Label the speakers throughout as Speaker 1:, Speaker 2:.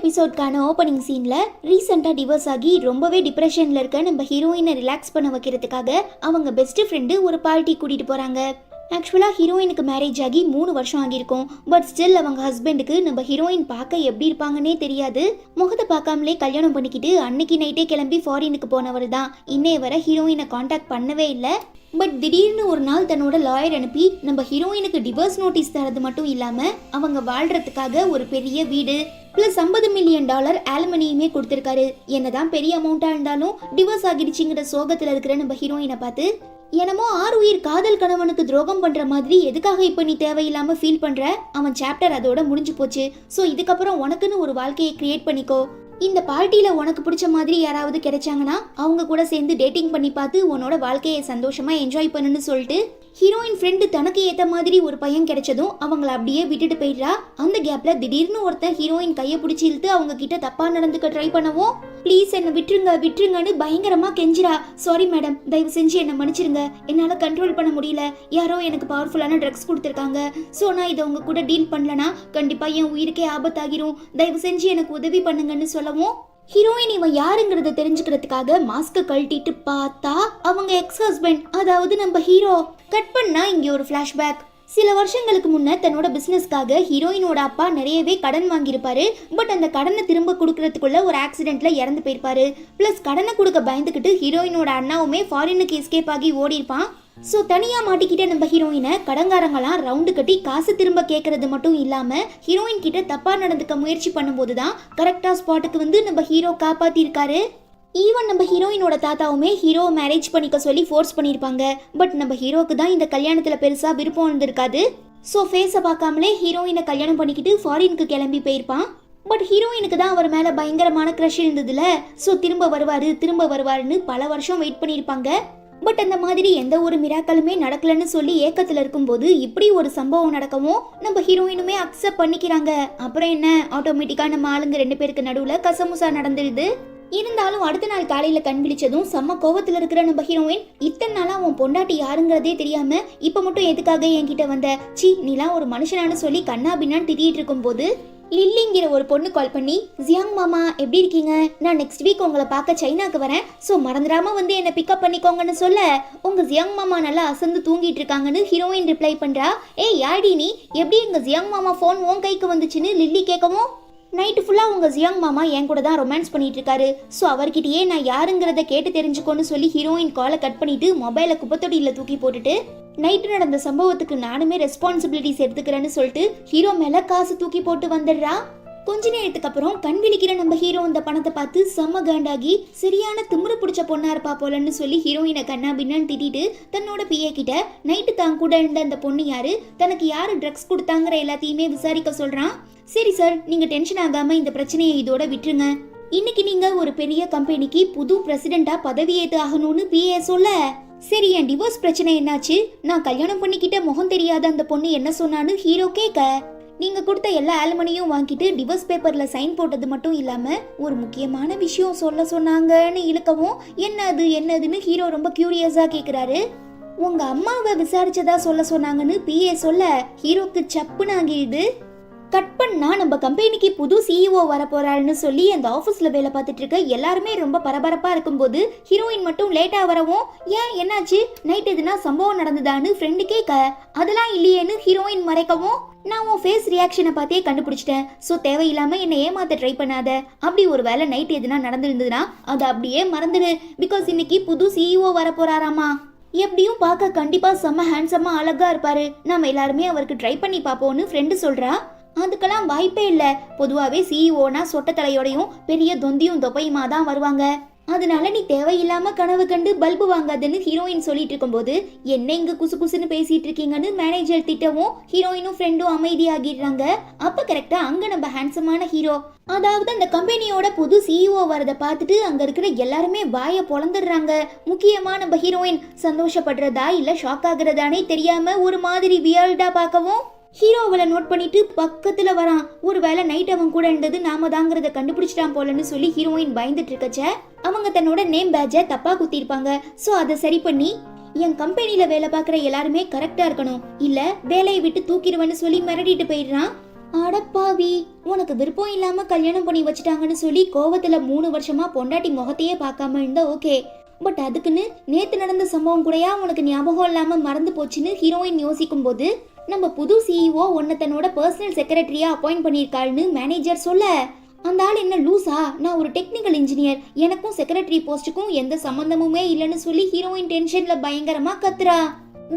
Speaker 1: எபிசோட்கான opening சீன்ல ரீசெண்டாக divorce ஆகி ரொம்பவே டிப்ரெஷன்ல இருக்க நம்ம ஹீரோயினை ரிலாக்ஸ் பண்ண வைக்கிறதுக்காக அவங்க பெஸ்ட் ஃப்ரெண்டு ஒரு பார்ட்டி கூட்டிட்டு போறாங்க. ஆக்சுவலாக ஹீரோயினுக்கு மேரேஜ் ஆகி 3 வருஷம் ஆகியிருக்கும். பட் ஸ்டில் அவங்க ஹஸ்பண்டுக்கு நம்ம ஹீரோயின் பார்க்க எப்படி இருப்பாங்கன்னே தெரியாது. முகத்தை பார்க்காமலே கல்யாணம் பண்ணிக்கிட்டு அன்னைக்கு நைட்டே கிளம்பி ஃபாரினுக்கு போனவர் தான். இன்னே வர ஹீரோயினை காண்டாக்ட் பண்ணவே இல்லை. பட் திடீர்னு ஒரு நாள் தன்னோட லாயர் அனுப்பி நம்ம ஹீரோயினுக்கு டிவோர்ஸ் நோட்டீஸ் தரது மட்டும் இல்லாமல் அவங்க வாழ்றதுக்காக ஒரு பெரிய வீடு பிளஸ் $50 மில்லியன் ஆல்மனியுமே கொடுத்துருக்காரு. என்னதான் பெரிய அமௌண்ட்டாக இருந்தாலும் டிவோர்ஸ் ஆகிடுச்சுங்கிற சோகத்தில் இருக்கிற நம்ம ஹீரோயினை பார்த்து என்னமோ 6 உயிர் காதல் கணவனுக்கு துரோகம் பண்ற மாதிரி எதுக்காக இப்ப நீ தேவையில்லாம ஃபீல் பண்ற, அவன் சாப்டர் அதோட முடிஞ்சு போச்சு. ஸோ இதுக்கப்புறம் உனக்குன்னு ஒரு வாழ்க்கையை கிரியேட் பண்ணிக்கோ. இந்த பார்ட்டியில உனக்கு பிடிச்ச மாதிரி யாராவது கிடைச்சாங்கன்னா அவங்க கூட சேர்ந்து டேட்டிங் பண்ணி பார்த்து உன்னோட வாழ்க்கையை சந்தோஷமா என்ஜாய் பண்ணுன்னு சொல்லிட்டு ஹீரோயின் ஃப்ரெண்டு தனக்கு ஏத்த மாதிரி ஒரு பையன் கிடைச்சதும் அவங்கள அப்படியே விட்டுட்டு போயிடுறா. அந்த கேப்ல திடீர்னு ஒருத்தன் ஹீரோயின் கையை பிடிச்சி இழுத்து அவங்க கிட்ட தப்பா நடந்துக்க ட்ரை பண்ணவும் ப்ளீஸ் என்ன விட்டுருங்க விட்டுருங்கன்னு பயங்கரமா கெஞ்சிரா. சாரி மேடம், தயவு செஞ்சு என்ன மன்னிச்சிருங்க, என்னால கண்ட்ரோல் பண்ண முடியல. யாரோ எனக்கு பவர்ஃபுல்லான ட்ரக்ஸ் கொடுத்துருக்காங்க. ஸோ நான் இதை உங்க கூட டீல் பண்ணலனா கண்டிப்பா என் உயிருக்கே ஆபத்தாகிரும். தயவு செஞ்சு எனக்கு உதவி பண்ணுங்கன்னு சொல்லவும் ஹீரோயின் இவன் யாருங்கிறத தெரிஞ்சுக்கிறதுக்காக மாஸ்க கழட்டிட்டு பார்த்தா அவங்க எக்ஸ் ஹஸ்பண்ட், அதாவது நம்ம ஹீரோ. கட் பண்ணா இங்க ஒரு ஃபிளாஷ்பேக். சில வருஷங்களுக்கு முன்ன தன்னோட பிசினஸ்க்காக ஹீரோயினோட அப்பா நிறையவே கடன் வாங்கியிருப்பாரு. பட் அந்த கடனை திரும்ப கொடுக்கறதுக்குள்ள ஒரு ஆக்சிடென்ட்ல இறந்து போயிருப்பாரு. பிளஸ் கடனை கொடுக்க பயந்துக்கிட்டு ஹீரோயினோட அண்ணாவுமே ஃபாரினுக்கு எஸ்கேப் ஆகி ஓடி இருப்பான். ஸோ தனியாக மாட்டிக்கிட்ட நம்ம ஹீரோயினை கடங்காரங்களாம் ரவுண்டு கட்டி காசு திரும்ப கேட்கறது மட்டும் இல்லாமல் ஹீரோயின் கிட்ட தப்பாக நடந்துக்க முயற்சி பண்ணும்போது தான் கரெக்டாக ஸ்பாட்டுக்கு வந்து நம்ம ஹீரோ காப்பாற்றிருக்காரு. ஈவன் நம்ம ஹீரோயினோட தாத்தாவுமே ஹீரோ மேரேஜ் பண்ணிக்க சொல்லி ஃபோர்ஸ் பண்ணியிருப்பாங்க. பட் நம்ம ஹீரோக்கு தான் இந்த கல்யாணத்தில் பெருசாக விருப்பம் இருந்திருக்காது. ஸோ ஃபேஸை பார்க்காமலே ஹீரோயினை கல்யாணம் பண்ணிக்கிட்டு ஃபாரினுக்கு கிளம்பி போயிருப்பான். பட் ஹீரோயினுக்கு தான் அவர் மேலே பயங்கரமான க்ரஷ் இருந்ததுல. ஸோ திரும்ப வருவாருன்னு பல வருஷம் வெயிட் பண்ணியிருப்பாங்க. பட் அந்த மாதிரி எந்த ஒரு மிராக்களுமே நடக்கலன்னு சொல்லி ஏக்கத்தில் இருக்கும்போது இப்படி ஒரு சம்பவம் நடக்கவும் நம்ம ஹீரோயினுமே அக்செப்ட் பண்ணிக்கிறாங்க. அப்புறம் என்ன, ஆட்டோமேட்டிக்காக நம்ம ஆளுங்க 2 பேருக்கு நடுவில் கசமுசா நடந்துடுது. இருந்தாலும் அடுத்த நாள் காலையில் கண் விழிச்சதும் செம்ம கோவத்தில் இருக்கிற நம்ம ஹீரோயின் இத்தனை நாளாக அவன் பொண்டாட்டி யாருங்கிறதே தெரியாம இப்போ மட்டும் எதுக்காக என்கிட்ட வந்த, சி நீலாம் ஒரு மனுஷனானு சொல்லி கண்ணா பின்னான்னு திட்டிகிட்டு இருக்கும்போது லில்லிங்கிற ஒரு பொண்ணு கால் பண்ணி ஜியாங் மாமா எப்படி இருக்கீங்க, நான் நெக்ஸ்ட் வீக் உங்களை பார்க்க சைனாக்கு வரேன், ஸோ மறந்துடாம வந்து என்னை பிக்கப் பண்ணிக்கோங்கன்னு சொல்ல உங்க ஜியாங் மாமா நல்லா அசந்து தூங்கிட்டு இருக்காங்கன்னு ஹீரோயின் ரிப்ளை பண்றா. ஏய் யாடி நீ, எப்படி எங்க ஜியாங் மாமா ஃபோன் உன் கைக்கு வந்துச்சுன்னு லில்லி கேட்கவும் நைட்டு ஃபுல்லாக உங்கள் ஜியாங் மாமா என் கூட தான் ரொமான்ஸ் பண்ணிட்டு இருக்காரு. ஸோ அவர்கிட்டயே நான் யாருங்கிறத கேட்டு தெரிஞ்சுக்கோன்னு சொல்லி ஹீரோயின் காலை கட் பண்ணிட்டு மொபைலை குப்பத்தொட்டியில் தூக்கி போட்டுட்டு நைட்டு நடந்த சம்பவத்துக்கு நானுமே ரெஸ்பான்சிபிலிட்டிஸ் எடுத்துக்கிறேன்னு சொல்லிட்டு ஹீரோ மேலே காசு தூக்கி போட்டு வந்துடுறா. கொஞ்ச நேரத்துக்கு அப்புறம் கண் விழிக்கிற நம்ம ஹீரோ அந்த பணத்தை பார்த்து செம்ம காண்டாகி சரியான திமிரு பிடிச்ச பொண்ணா இருப்பா போலன்னு சொல்லி ஹீரோயினை கண்ணா பின்னான்னு திட்டிட்டு தன்னோட பிஏ கிட்ட நைட்டு தான் கூட இருந்த அந்த பொண்ணு யாரு, தனக்கு யாரு ட்ரக்ஸ் கொடுத்தாங்கிற எல்லாத்தையுமே விசாரிக்க சொல்றான். சரி சார், நீங்க டென்ஷன் ஆகாம இந்த பிரச்சனையை இதோட விட்டுருங்க. இன்னைக்கு நீங்க ஒரு பெரிய கம்பெனிக்கு புது பிரசிடென்டா பதவியேற்று ஆகணும்னு பிஏ சொல்ல, சரி என் டிவோர்ஸ் பிரச்சனை என்னாச்சு, நான் கல்யாணம் பண்ணிக்கிட்ட முகம் தெரியாத அந்த பொண்ணு என்ன சொன்னான்னு ஹீரோ கேட்க, நீங்க கொடுத்த எல்லா ஆல்மனியும் வாங்கிட்டு டிவோர்ஸ் பேப்பர்ல சைன் போட்டது மட்டும் இல்லாம ஒரு முக்கியமான விஷயம் சொல்ல சொன்னாங்கன்னு இழுக்கவும் என்னதுன்னு ஹீரோ ரொம்ப கியூரியஸா கேக்குறாரு. உங்க அம்மாவை விசாரிச்சதா சொல்ல சொன்னாங்கன்னு பிஏ சொல்ல ஹீரோக்கு சப்புன்னு ஆகிடுது. கட் பண்ணா நம்ம கம்பெனிக்கு புது சிஇஓ வர போறாருன்னு சொல்லி அந்த ஆஃபீஸ்ல வேலை பார்த்துட்டு இருக்க எல்லாருமே ரொம்ப பரபரப்பா இருக்கும்போது ஹீரோயின் மட்டும் லேட்டா வரவும் ஏன் என்னாச்சு, நைட் எதுனா சம்பவம் நடந்ததான்னு ஃப்ரெண்டு கேட்க அதெல்லாம் இல்லையேன்னு ஹீரோயின் மறைக்கவும் நான் உன் ஃபேஸ் ரியாக்ஷனை பார்த்தே கண்டுபிடிச்சிட்டேன். ஸோ தேவையில்லாம என்னை ஏமாத்த ட்ரை பண்ணாத. அப்படி ஒரு வேலை நைட் எதுனா நடந்திருந்ததுன்னா அதை அப்படியே மறந்துடு. பிகாஸ் இன்னைக்கு புது சிஇஓ வர போறாராமா. எப்படியும் பார்க்க கண்டிப்பா செம்ம ஹேண்ட்ஸமா அழகா இருப்பாரு. நாம எல்லாருமே அவருக்கு ட்ரை பண்ணி பார்ப்போம்னு ஃப்ரெண்டு சொல்றா. அதுக்கெல்லாம் வாய்ப்பே இல்லை. பொதுவாகவே சிஇஓனா சொட்ட தலையோடையும் பெரிய தொந்தியும் தொப்பையுமா தான் வருவாங்க. அதனால நீ தேவையில்லாம கனவு கண்டு பல்பு வாங்காதுன்னு ஹீரோயின் சொல்லிட்டு இருக்கும்போது என்ன இங்க குசு குசுன்னு பேசிட்டு இருக்கீங்கன்னு மேனேஜர் திட்டவும் ஹீரோயினும் ஃப்ரெண்டும் அமைதியாகிடுறாங்க. அப்ப கரெக்டா அங்க நம்ம ஹேண்ட்ஸமான ஹீரோ, அதாவது அந்த கம்பெனியோட புது சிஇஓ வரதை பார்த்துட்டு அங்க இருக்கிற எல்லாருமே வாயை பொளந்துடுறாங்க. முக்கியமா நம்ம ஹீரோயின் சந்தோஷப்படுறதா இல்ல ஷாக் ஆகுறதானே தெரியாம ஒரு மாதிரி வியர்டா பார்க்கவும் ஹீரோவளை நோட் பண்ணிட்டு பக்கத்துல வரான். ஒருவேளை நைட் அவன் கூட இருந்தது நாம தாங்கிறத கண்டுபிடிச்சிட்டான் போலன்னு சொல்லி ஹீரோயின் பயந்துட்டு இருக்கச்ச அவங்க தன்னோட நேம் பேட்சை தப்பா குத்திருப்பாங்க. ஸோ அதை சரி பண்ணி என் கம்பெனில வேலை பார்க்குற எல்லாருமே கரெக்டா இருக்கணும், இல்ல வேலையை விட்டு தூக்கிடுவேன்னு சொல்லி மிரட்டிட்டு போயிடுறான். அடப்பாவி, உனக்கு விருப்பம் இல்லாம கல்யாணம் பண்ணி வச்சுட்டாங்கன்னு சொல்லி கோவத்துல 3 வருஷமா பொண்டாட்டி முகத்தையே பார்க்காம இருந்தா ஓகே. பட் அதுக்குன்னு நேத்து நடந்த சம்பவம் கூடயா உனக்கு ஞாபகம் இல்லாம மறந்து போச்சுன்னு ஹீரோயின் யோசிக்கும் போது நம்ம புது சிஇஓ உன்னை தன்னோட பர்சனல் செக்ரட்டரியா அப்பாயிண்ட் பண்ணியிருக்காள்னு மேனேஜர் சொல்ல, அந்த ஆள் என்ன லூசா, நான் ஒரு டெக்னிக்கல் இன்ஜினியர், எனக்கும் செக்ரட்டரி போஸ்ட்டுக்கும் எந்த சம்பந்தமுமே இல்லைன்னு சொல்லி ஹீரோயின் டென்ஷன்ல பயங்கரமா கத்துறா.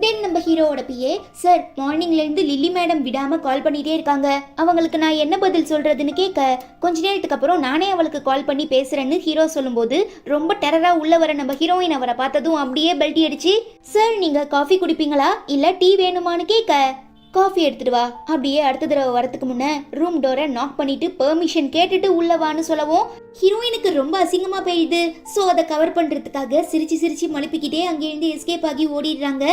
Speaker 1: தென் நம்ம ஹீரோவோட பிஏ, சார் மார்னிங்ல இருந்து லில்லி மேடம் விடாம கால் பண்ணிட்டே இருக்காங்க, அவங்களுக்கு நான் என்ன பதில் சொல்றதுன்னு கேட்க, கொஞ்ச நேரத்துக்கு அப்புறம் நானே அவளுக்கு கால் பண்ணி பேசுறேன்னு ஹீரோ சொல்லும்போது ரொம்ப டெரரா உள்ள வர நம்ம ஹீரோயின் அவரை பார்த்ததும் அப்படியே பெல்ட்டி அடிச்சு, சார் நீங்க காஃபி குடிப்பீங்களா இல்ல டீ வேணுமான்னு கேட்க, காஃபி எடுத்துட்டு வா, அப்படியே அடுத்த தடவை வரதுக்கு முன்ன ரூம் டோரை நாக் பண்ணிட்டு பெர்மிஷன் கேட்டுட்டு உள்ளவான்னு சொல்லவும் ஹீரோயினுக்கு ரொம்ப அசிங்கமா போயிடுது. ஸோ அதை கவர் பண்றதுக்காக சிரிச்சு சிரிச்சு மழுப்பிக்கிட்டே அங்கேருந்து எஸ்கேப் ஆகி ஓடிடுறாங்க.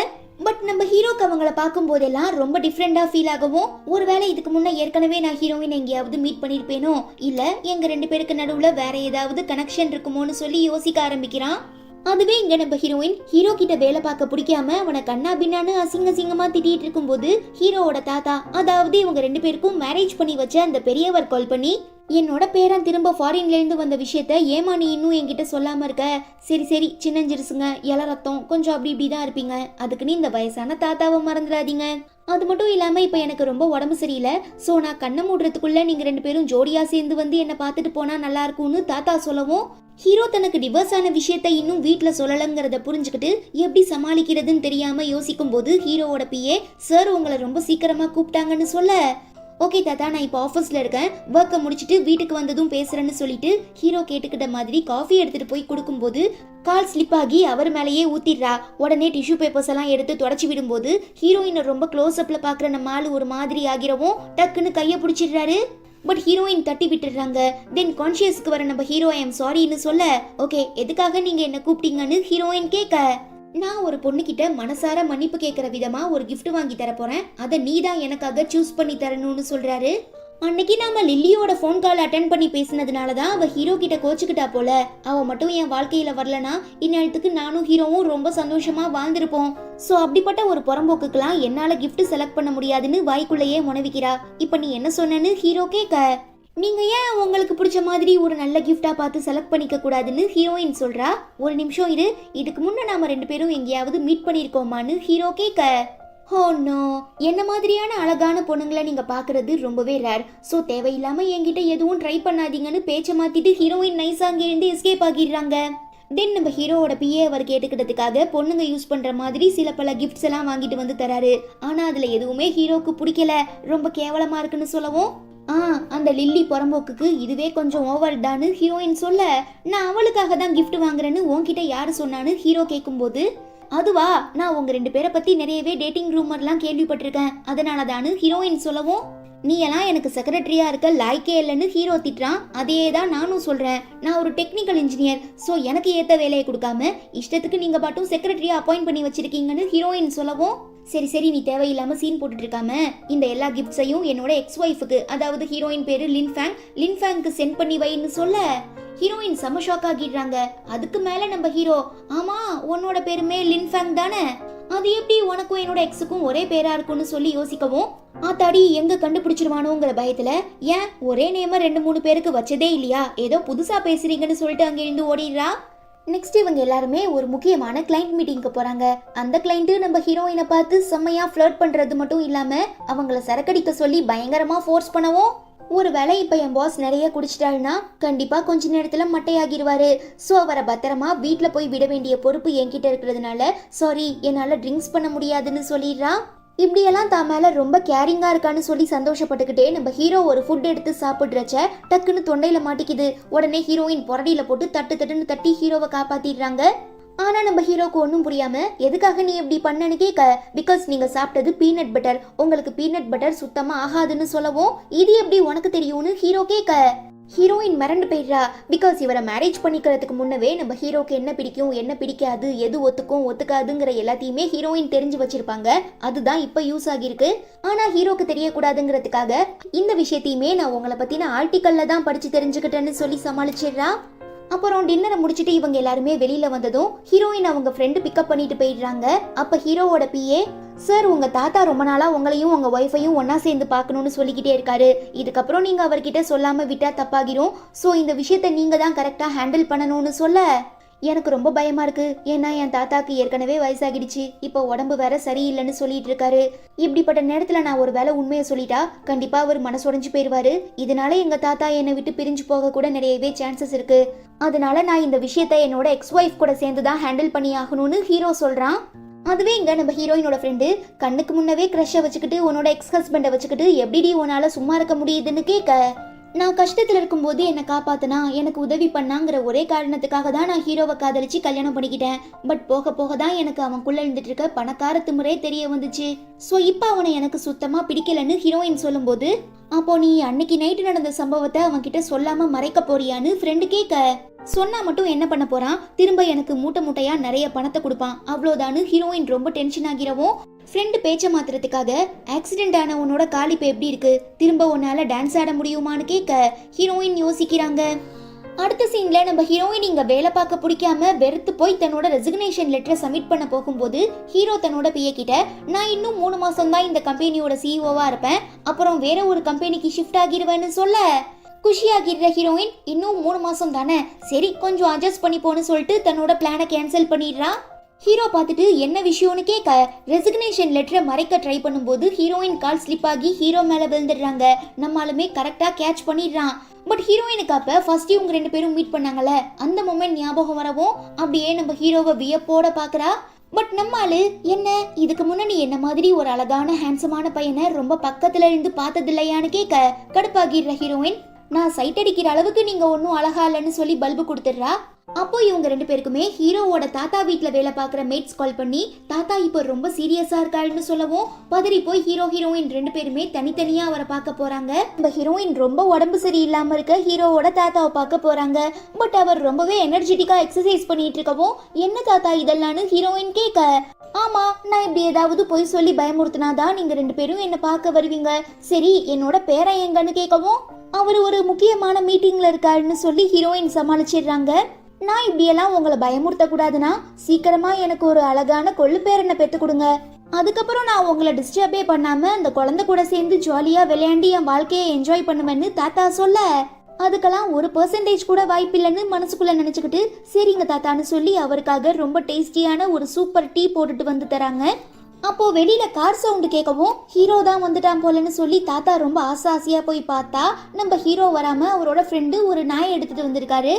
Speaker 1: பட் நம்ம ஹீரோக்கு அவங்கள பார்க்கும் போதெல்லாம் ரொம்ப டிஃப்ரெண்டா ஃபீல் ஆகவும், ஒருவேளை இதுக்கு முன்ன ஏற்கனவே நான் ஹீரோயின் எங்கேயாவது மீட் பண்ணிருப்பேனோ இல்ல எங்க 2 பேருக்கு நடுவுல வேற ஏதாவது கனெக்ஷன் இருக்குமோன்னு சொல்லி யோசிக்க ஆரம்பிக்கிறான். அதுவே இங்க நம்ம ஹீரோ கிட்ட வேலை பார்க்க பிடிக்காம அவனை கண்ணா பின்னான்னு அசிங்கமா திட்டிட்டு இருக்கும்போது ஹீரோவோட தாத்தா, அதாவது இவங்க 2 பேருக்கும் மேரேஜ் பண்ணி வச்ச அந்த பெரியவர் கால் பண்ணி, என்னோட பேரன் திரும்ப ஃபாரின்ல இருந்து வந்த விஷயத்த ஏமா நீ இன்னும் என்கிட்ட சொல்லாம இருக்க, சரி சின்னஞ்சிருசுங்க, இல ரத்தம், கொஞ்சம் அப்படி இப்படிதான் இருப்பீங்க, அதுக்குன்னு இந்த வயசான தாத்தாவை மறந்துடாதீங்க, அது மட்டும் இல்லாம இப்ப எனக்கு ரொம்ப உடம்பு சரியில்லை, சோ நான் கண்ணை மூடுறதுக்குள்ள நீங்க 2 பேரும் ஜோடியா சேர்ந்து வந்து என்ன பார்த்துட்டு போனா நல்லா இருக்கும்னு தாத்தா சொல்லவும், ஹீரோ தனக்கு டிவோர்ஸ் ஆன விஷயத்த இன்னும் வீட்டுல சொல்லலங்கிறத புரிஞ்சுக்கிட்டு எப்படி சமாளிக்கிறதுன்னு தெரியாம யோசிக்கும் போது ஹீரோவோட பிஏ, சார் உங்களை ரொம்ப சீக்கிரமா கூப்பிட்டாங்கன்னு சொல்ல, ஓகே தாத்தா நான் இப்போ ஆஃபீஸில் இருக்கேன், ஒர்க்கை முடிச்சுட்டு வீட்டுக்கு வந்ததும் பேசுறேன்னு சொல்லிட்டு ஹீரோ கேட்டுக்கிட்ட மாதிரி காஃபி எடுத்துட்டு போய் கொடுக்கும்போது கால் ஸ்லிப் ஆகி அவர் மேலேயே ஊத்திடுறா. உடனே டிஷ்யூ பேப்பர்ஸ் எல்லாம் எடுத்து தொடச்சி விடும்போது ஹீரோயினை ரொம்ப க்ளோஸ் அப்ல பாக்குற நம்ம ஆளு ஒரு மாதிரி ஆகிறவும் டக்குன்னு கையை பிடிச்சிடுறாரு. பட் ஹீரோயின் தட்டி விட்டுடுறாங்க. தென் கான்ஷியஸ்க்கு வர நம்ம ஹீரோ ஐம் சாரின்னு சொல்ல, ஓகே எதுக்காக நீங்க என்ன கூப்பிட்டீங்கன்னு ஹீரோயின் கேட்க, நான் ஒரு பொண்ணுகிட்ட மனசார மன்னிப்பு கேட்கிற விதமா ஒரு கிஃப்ட் வாங்கி தர போறேன், அதை நீ தான் எனக்காக சூஸ் பண்ணி தரணும்னு சொல்றாரு. அன்னைக்கு நாம லில்லியோட ஃபோன் கால் அட்டென்ட் பண்ணி பேசினதுனாலதான் அவ ஹீரோ கிட்ட கோச்சுக்கிட்டா போல, அவ மட்டும் என் வாழ்க்கையில வரலனா இந்நேரத்துக்கு நானும் ஹீரோவும் ரொம்ப சந்தோஷமா வாழ்ந்திருப்போம். சோ அப்படிப்பட்ட ஒரு புறம்போக்குக்கெல்லாம் என்னால கிஃப்ட் செலக்ட் பண்ண முடியாதுன்னு வாய்க்குள்ளேயே முனவிக்கிறா. இப்ப நீ என்ன சொன்னன்னு ஹீரோ கேட்க, நீங்க ஏன் உங்களுக்கு பிடிச்ச மாதிரி ஒரு நல்ல கிஃப்டா பார்த்து செலக்ட் பண்ணிக்க கூடாதுன்னு ஹீரோயின் சொல்றா. ஒரு நிமிஷம் இரு, இதுக்கு முன்ன நாம 2 பேரும் எங்கேயாவது மீட் பண்ணிருக்கோமான்னு ஹீரோ கேட்க, ஓ நோ, என்ன மாதிரியான அழகான பொண்ணுங்களை நீங்க பாக்குறது ரொம்பவே ரேர், சோ தேவையில்லாம என்கிட்ட எதுவும் ட்ரை பண்ணாதீங்கன்னு பேச்ச மாத்திட்டு ஹீரோயின் நைஸா அங்கிருந்து எஸ்கேப் ஆகிடுறாங்க. தென் நம்ம ஹீரோவோட பிஏ அவர் கேட்டுக்கிட்டதுக்காக பொண்ணுங்க யூஸ் பண்ற மாதிரி சில பல கிஃப்ட்ஸ் எல்லாம் வாங்கிட்டு வந்து தராரு. ஆனா அதுல எதுவுமே ஹீரோக்கு பிடிக்கல, ரொம்ப கேவலமா இருக்குன்னு சொல்லவும், அந்த லில்லி புறம்போக்குக்கு இதுவே கொஞ்சம் ஓவர் தான்னு ஹீரோயின் சொல்ல, நான் அவளுக்காக தான் கிஃப்ட் வாங்குறேன்னு உன்கிட்ட யாரு சொன்னான்னு ஹீரோ கேட்கும்போது, அதுவா நான் உங்க 2 பேரை பத்தி நிறையவே டேட்டிங் ரூமர்லாம் கேள்விப்பட்டிருக்கேன், அதனால தான்னு ஹீரோயின் சொல்லவும், நீ எல்லாம் எனக்கு செக்ரட்டரியா இருக்க லாய்க்கே இல்லைன்னு ஹீரோ திட்டுறான். அதே தான் நானும் சொல்றேன், நான் ஒரு டெக்னிக்கல் இன்ஜினியர், சோ எனக்கு ஏத்த வேலையை கொடுக்காம இஷ்டத்துக்கு நீங்க பாட்டும் செக்ரட்டரியா அப்பாயிண்ட் பண்ணி வச்சிருக்கீங்கன்னு ஹீரோயின் சொல்லவும், சரி நீ தேவையில்லாம சீன் போட்டுட்டு இருக்காம இந்த எல்லா கிஃப்ட்ஸையும் என்னோட எக்ஸ் ஒய்ஃபுக்கு, அதாவது ஹீரோயின் பேரு லின்ஃபேங்க்கு சென்ட் பண்ணி வைன்னு சொல்ல ஹீரோயின் செம ஷாக் ஆகிடுறாங்க. அதுக்கு மேல நம்ம ஹீரோ, ஆமா உன்னோட பேருமே லின்ஃபேங் தானே, அது எப்படி உனக்கும் என்னோட எக்ஸுக்கும் ஒரே பேரா இருக்கும்னு சொல்லி யோசிக்கவும், ஆத்தாடி எங்க கண்டுபிடிச்சிருவானோங்கிற பயத்துல, ஏன் ஒரே நேம 2-3 பேருக்கு வச்சதே இல்லையா, ஏதோ புதுசா பேசுறீங்கன்னு சொல்லிட்டு அங்க இருந்து ஓடிடுறா. நெக்ஸ்ட் இவங்க எல்லாருமே ஒரு முக்கியமான கிளைண்ட் மீட்டிங்க்கு போறாங்க. அந்த கிளைண்ட் நம்ம ஹீரோயினை பார்த்து செம்மையா ஃப்ளர்ட் பண்றது மட்டும் இல்லாம அவங்கள சரக்கடிக்க சொல்லி பயங்கரமா ஃபோர்ஸ் பண்ணவும், ஒருவேளை இப்ப என் பாஸ் நிறைய குடிச்சிட்டாருன்னா கண்டிப்பா கொஞ்ச நேரத்துல மட்டையாகிடுவாரு, சோ அவரை பத்திரமா வீட்டுல போய் விட வேண்டிய பொறுப்பு என்கிட்ட இருக்கிறதுனால சாரி என்னால ட்ரிங்க்ஸ் பண்ண முடியாதுன்னு சொல்லிடுறா. இப்படியெல்லாம் தான் மேல ரொம்ப கேரிங்கா இருக்கான்னு சொல்லி சந்தோஷப்பட்டுக்கிட்டே நம்ம ஹீரோ ஒரு ஃபுட் எடுத்து சாப்பிடுறச்ச டக்குன்னு தொண்டையில மாட்டிக்குது. உடனே ஹீரோயின் புரடியில போட்டு தட்டுன்னு தட்டி ஹீரோவை காப்பாத்திடுறாங்க. ஆனா நம்ம ஹீரோக்கு ஒன்றும் புரியாம, எதுக்காக நீ இப்படி பண்ணனு கேட்க, பிகாஸ் நீங்க சாப்பிட்டது பீனட் பட்டர், உங்களுக்கு பீனட் பட்டர் சுத்தமா ஆகாதுன்னு சொல்லவும், இது எப்படி உனக்கு தெரியும்னு ஹீரோ கேட்க ஹீரோயின் மிரண்டு போயிடுறா. பிகாஸ் இவரை மேரேஜ் பண்ணிக்கிறதுக்கு முன்னவே நம்ம ஹீரோக்கு என்ன பிடிக்கும் என்ன பிடிக்காது, எது ஒத்துக்கும் ஒத்துக்காதுங்கிற எல்லாத்தையுமே ஹீரோயின் தெரிஞ்சு வச்சிருப்பாங்க. அதுதான் இப்ப யூஸ் ஆகிருக்கு. ஆனா ஹீரோக்கு தெரியக்கூடாதுங்கிறதுக்காக இந்த விஷயத்தையுமே நான் உங்களை பத்தின ஆர்டிக்கல்ல தான் படிச்சு தெரிஞ்சுக்கிட்டேன்னு சொல்லி சமாளிச்சிடுறா. அப்புறம் டின்னரை முடிச்சுட்டு இவங்க எல்லாருமே வெளியில வந்ததும் ஹீரோயின் அவங்க ஃப்ரெண்டு பிக்கப் பண்ணிட்டு போயிடுறாங்க. அப்ப ஹீரோவோட பிஏ, சார் உங்க தாத்தா ரொம்ப நாளா உங்களையும் உங்க ஒய்ஃபையும் ஒன்னா சேர்ந்து பார்க்கணும்னு சொல்லிக்கிட்டே இருக்காரு. இதுக்கப்புறம் நீங்க அவர்கிட்ட சொல்லாம விட்டா தப்பாகிரும். ஸோ இந்த விஷயத்த நீங்க தான் கரெக்டா ஹேண்டில் பண்ணணும்னு சொல்ல எனக்கு ரொம்ப பயமா இருக்கு. ஏன்னா என் தாத்தாக்கு ஏற்கனவே வயசாகிடுச்சு, இப்போ உடம்பு வேற சரியில்லைன்னு சொல்லிட்டு இருக்காரு. இப்படிப்பட்ட நேரத்துல நான் ஒரு வேளை உண்மையை சொல்லிட்டா கண்டிப்பா அவர் மனசுடைஞ்சு போயிடுவாரு. இதனால எங்க தாத்தா என்னை விட்டு பிரிஞ்சு போக கூட நிறையவே சான்சஸ் இருக்கு. அதனால நான் இந்த விஷயத்த என்னோட எக்ஸ் ஒய்ஃப் கூட சேர்ந்து தான் ஹேண்டில் பண்ணி ஆகணும்னு ஹீரோ சொல்றான். அதுவே இங்க நம்ம ஹீரோயினோட ஃப்ரெண்டு கண்ணுக்கு முன்னவே க்ரஷை வச்சுக்கிட்டு உன்னோட எக்ஸ் ஹஸ்பண்டை வச்சுக்கிட்டு எப்படி உன்னால சும்மா இருக்க முடியுதுன்னு கேட்க, நான் கஷ்டத்துல இருக்கும்போது என்னை காப்பாத்தினா எனக்கு உதவி பண்ணாங்கிற ஒரே காரணத்துக்காக தான் நான் ஹீரோவை காதலிச்சு கல்யாணம் பண்ணிக்கிட்டேன். பட் போக போக தான் எனக்கு அவனுக்குள்ள இருந்துட்டு இருக்க பணக்கார திமிரே தெரிய வந்துச்சு. ஸோ இப்போ அவனை எனக்கு சுத்தமா பிடிக்கலன்னு ஹீரோயின் சொல்லும்போது, அப்போ நீ அன்னைக்கு நைட்டு நடந்த சம்பவத்தை அவன்கிட்ட சொல்லாம மறைக்க போறியான்னு ஃப்ரெண்டு கேட்க, சொன்னா மட்டும் என்ன பண்ண போறான், திரும்ப எனக்கு மூட்டை மூட்டையா நிறைய பணத்தை கொடுப்பான், அவ்வளோதான்னு ஹீரோயின் ரொம்ப டென்ஷன் ஆகிறவும் ஃப்ரெண்டு பேச்ச மாத்துறதுக்காக ஆக்சிடென்ட் ஆன உன்னோட கால் இப்போ எப்படி இருக்கு, திரும்ப உன்னால டான்ஸ் ஆட முடியுமான்னு கேட்க ஹீரோயின் யோசிக்கிறாங்க. அடுத்த சீன்ல நம்ம ஹீரோயின் இங்க வேலை பார்க்க பிடிக்காம வெறுத்து போய் தன்னோட ரெசிக்னேஷன் லெட்டரை சப்மிட் பண்ண போகும்போது ஹீரோ தன்னோட பிஏ கிட்ட, நான் இன்னும் 3 மாசம் தான் இந்த கம்பெனியோட சிஇஓவா இருப்பேன், அப்புறம் வேற ஒரு கம்பெனிக்கு ஷிஃப்ட் ஆகிடுவேன்னு சொல்ல குஷியாகிடுற ஹீரோயின், இன்னும் 3 மாசம் தானே, சரி கொஞ்சம் அட்ஜஸ்ட் பண்ணிப்போன்னு சொல்லிட்டு தன்னோட பிளானை கேன்சல் பண்ணிடுறா. ஹீரோ பார்த்துட்டு என்ன விஷயம்னு கேட்க, ரெசிக்னேஷன் லெட்டரை மறைக்க ட்ரை பண்ணும்போது ஹீரோயின் கால் ஸ்லிப் ஆகி ஹீரோ மேல விழுந்துடுறாங்க. நம்மளுமே கரெக்டா கேட்ச் பண்ணிடுறான். பட் ஹீரோயினுக்கு அப்ப ஃபர்ஸ்ட் இவங்க 2 பேரும் மீட் பண்ணாங்கல்ல, அந்த மொமெண்ட் ஞாபகம் வரவும் அப்படியே நம்ம ஹீரோவை வியப்போட பாக்குறா. பட் நம்மாலு என்ன இதுக்கு முன்னாடி என்ன மாதிரி ஒரு அழகான ஹேண்ட்ஸமான பையனை ரொம்ப பக்கத்துல இருந்து பார்த்தது இல்லையான்னு கேட்க கடுப்பாகிடுற ஹீரோயின், நான் சைட் அடிக்கிற அளவுக்கு நீங்க ஒன்னும் அழகா இல்லைன்னு சொல்லி பல்பு கொடுத்துடுறா. அப்போ இவங்க 2 பேருக்குமே ஹீரோவோட தாத்தா வீட்டுல வேலை பார்க்குற மேட்ஸ் கால் பண்ணி தாத்தா இப்போ ரொம்ப சீரியஸா இருக்காருன்னு சொல்லவும் பதறி போய் ஹீரோயின் 2 பேருமே தனித்தனியா அவரை பார்க்க போறாங்க. நம்ம ஹீரோயின் ரொம்ப உடம்பு சரியில்லாம இருக்க ஹீரோவோட தாத்தாவை பார்க்க போறாங்க. பட் அவர் ரொம்பவே எனர்ஜெட்டிக்கா எக்ஸசைஸ் பண்ணிட்டு இருக்கவும் என்ன தாத்தா இதெல்லாம்னு ஹீரோயின் கேட்க, ஆமா நான் இப்படி ஏதாவது போய் சொல்லி பயமுறுத்தினாதான் நீங்க 2 பேரும் என்ன பார்க்க வருவீங்க, சரி என்னோட பேரை எங்கன்னு கேட்கவும் அவர் ஒரு முக்கியமான மீட்டிங்ல இருக்காருன்னு சொல்லி ஹீரோயின் சமாளிச்சிடுறாங்க. நான் இப்படியெல்லாம் உங்களை பயமுறுத்த கூடாதுன்னா சீக்கிரமா எனக்கு ஒரு அழகான கொள்ளு பேரனை பெத்து கொடுங்க, அதுக்கப்புறம் நான் உங்களை டிஸ்டர்பே பண்ணாம அந்த குழந்தை கூட சேர்ந்து ஜாலியா விளையாண்டி என் வாழ்க்கையை என்ஜாய் பண்ணுவேன்னு தாத்தா சொல்ல, அதுக்கெல்லாம் 1% கூட வாய்ப்பில்லைன்னு மனசுக்குள்ள நினைச்சுக்கிட்டு சரிங்க தாத்தான்னு சொல்லி அவருக்காக ரொம்ப டேஸ்டியான ஒரு சூப்பர் டீ போட்டுட்டு வந்து தராங்க. அப்போ வெளியில கார் சவுண்டு கேட்கவும் ஹீரோ தான் வந்துட்டான் போலன்னு சொல்லி தாத்தா ரொம்ப ஆசையா போய் பார்த்தா நம்ம ஹீரோ வராம அவரோட ஃப்ரெண்டு ஒரு நாயை எடுத்துட்டு வந்திருக்காரு.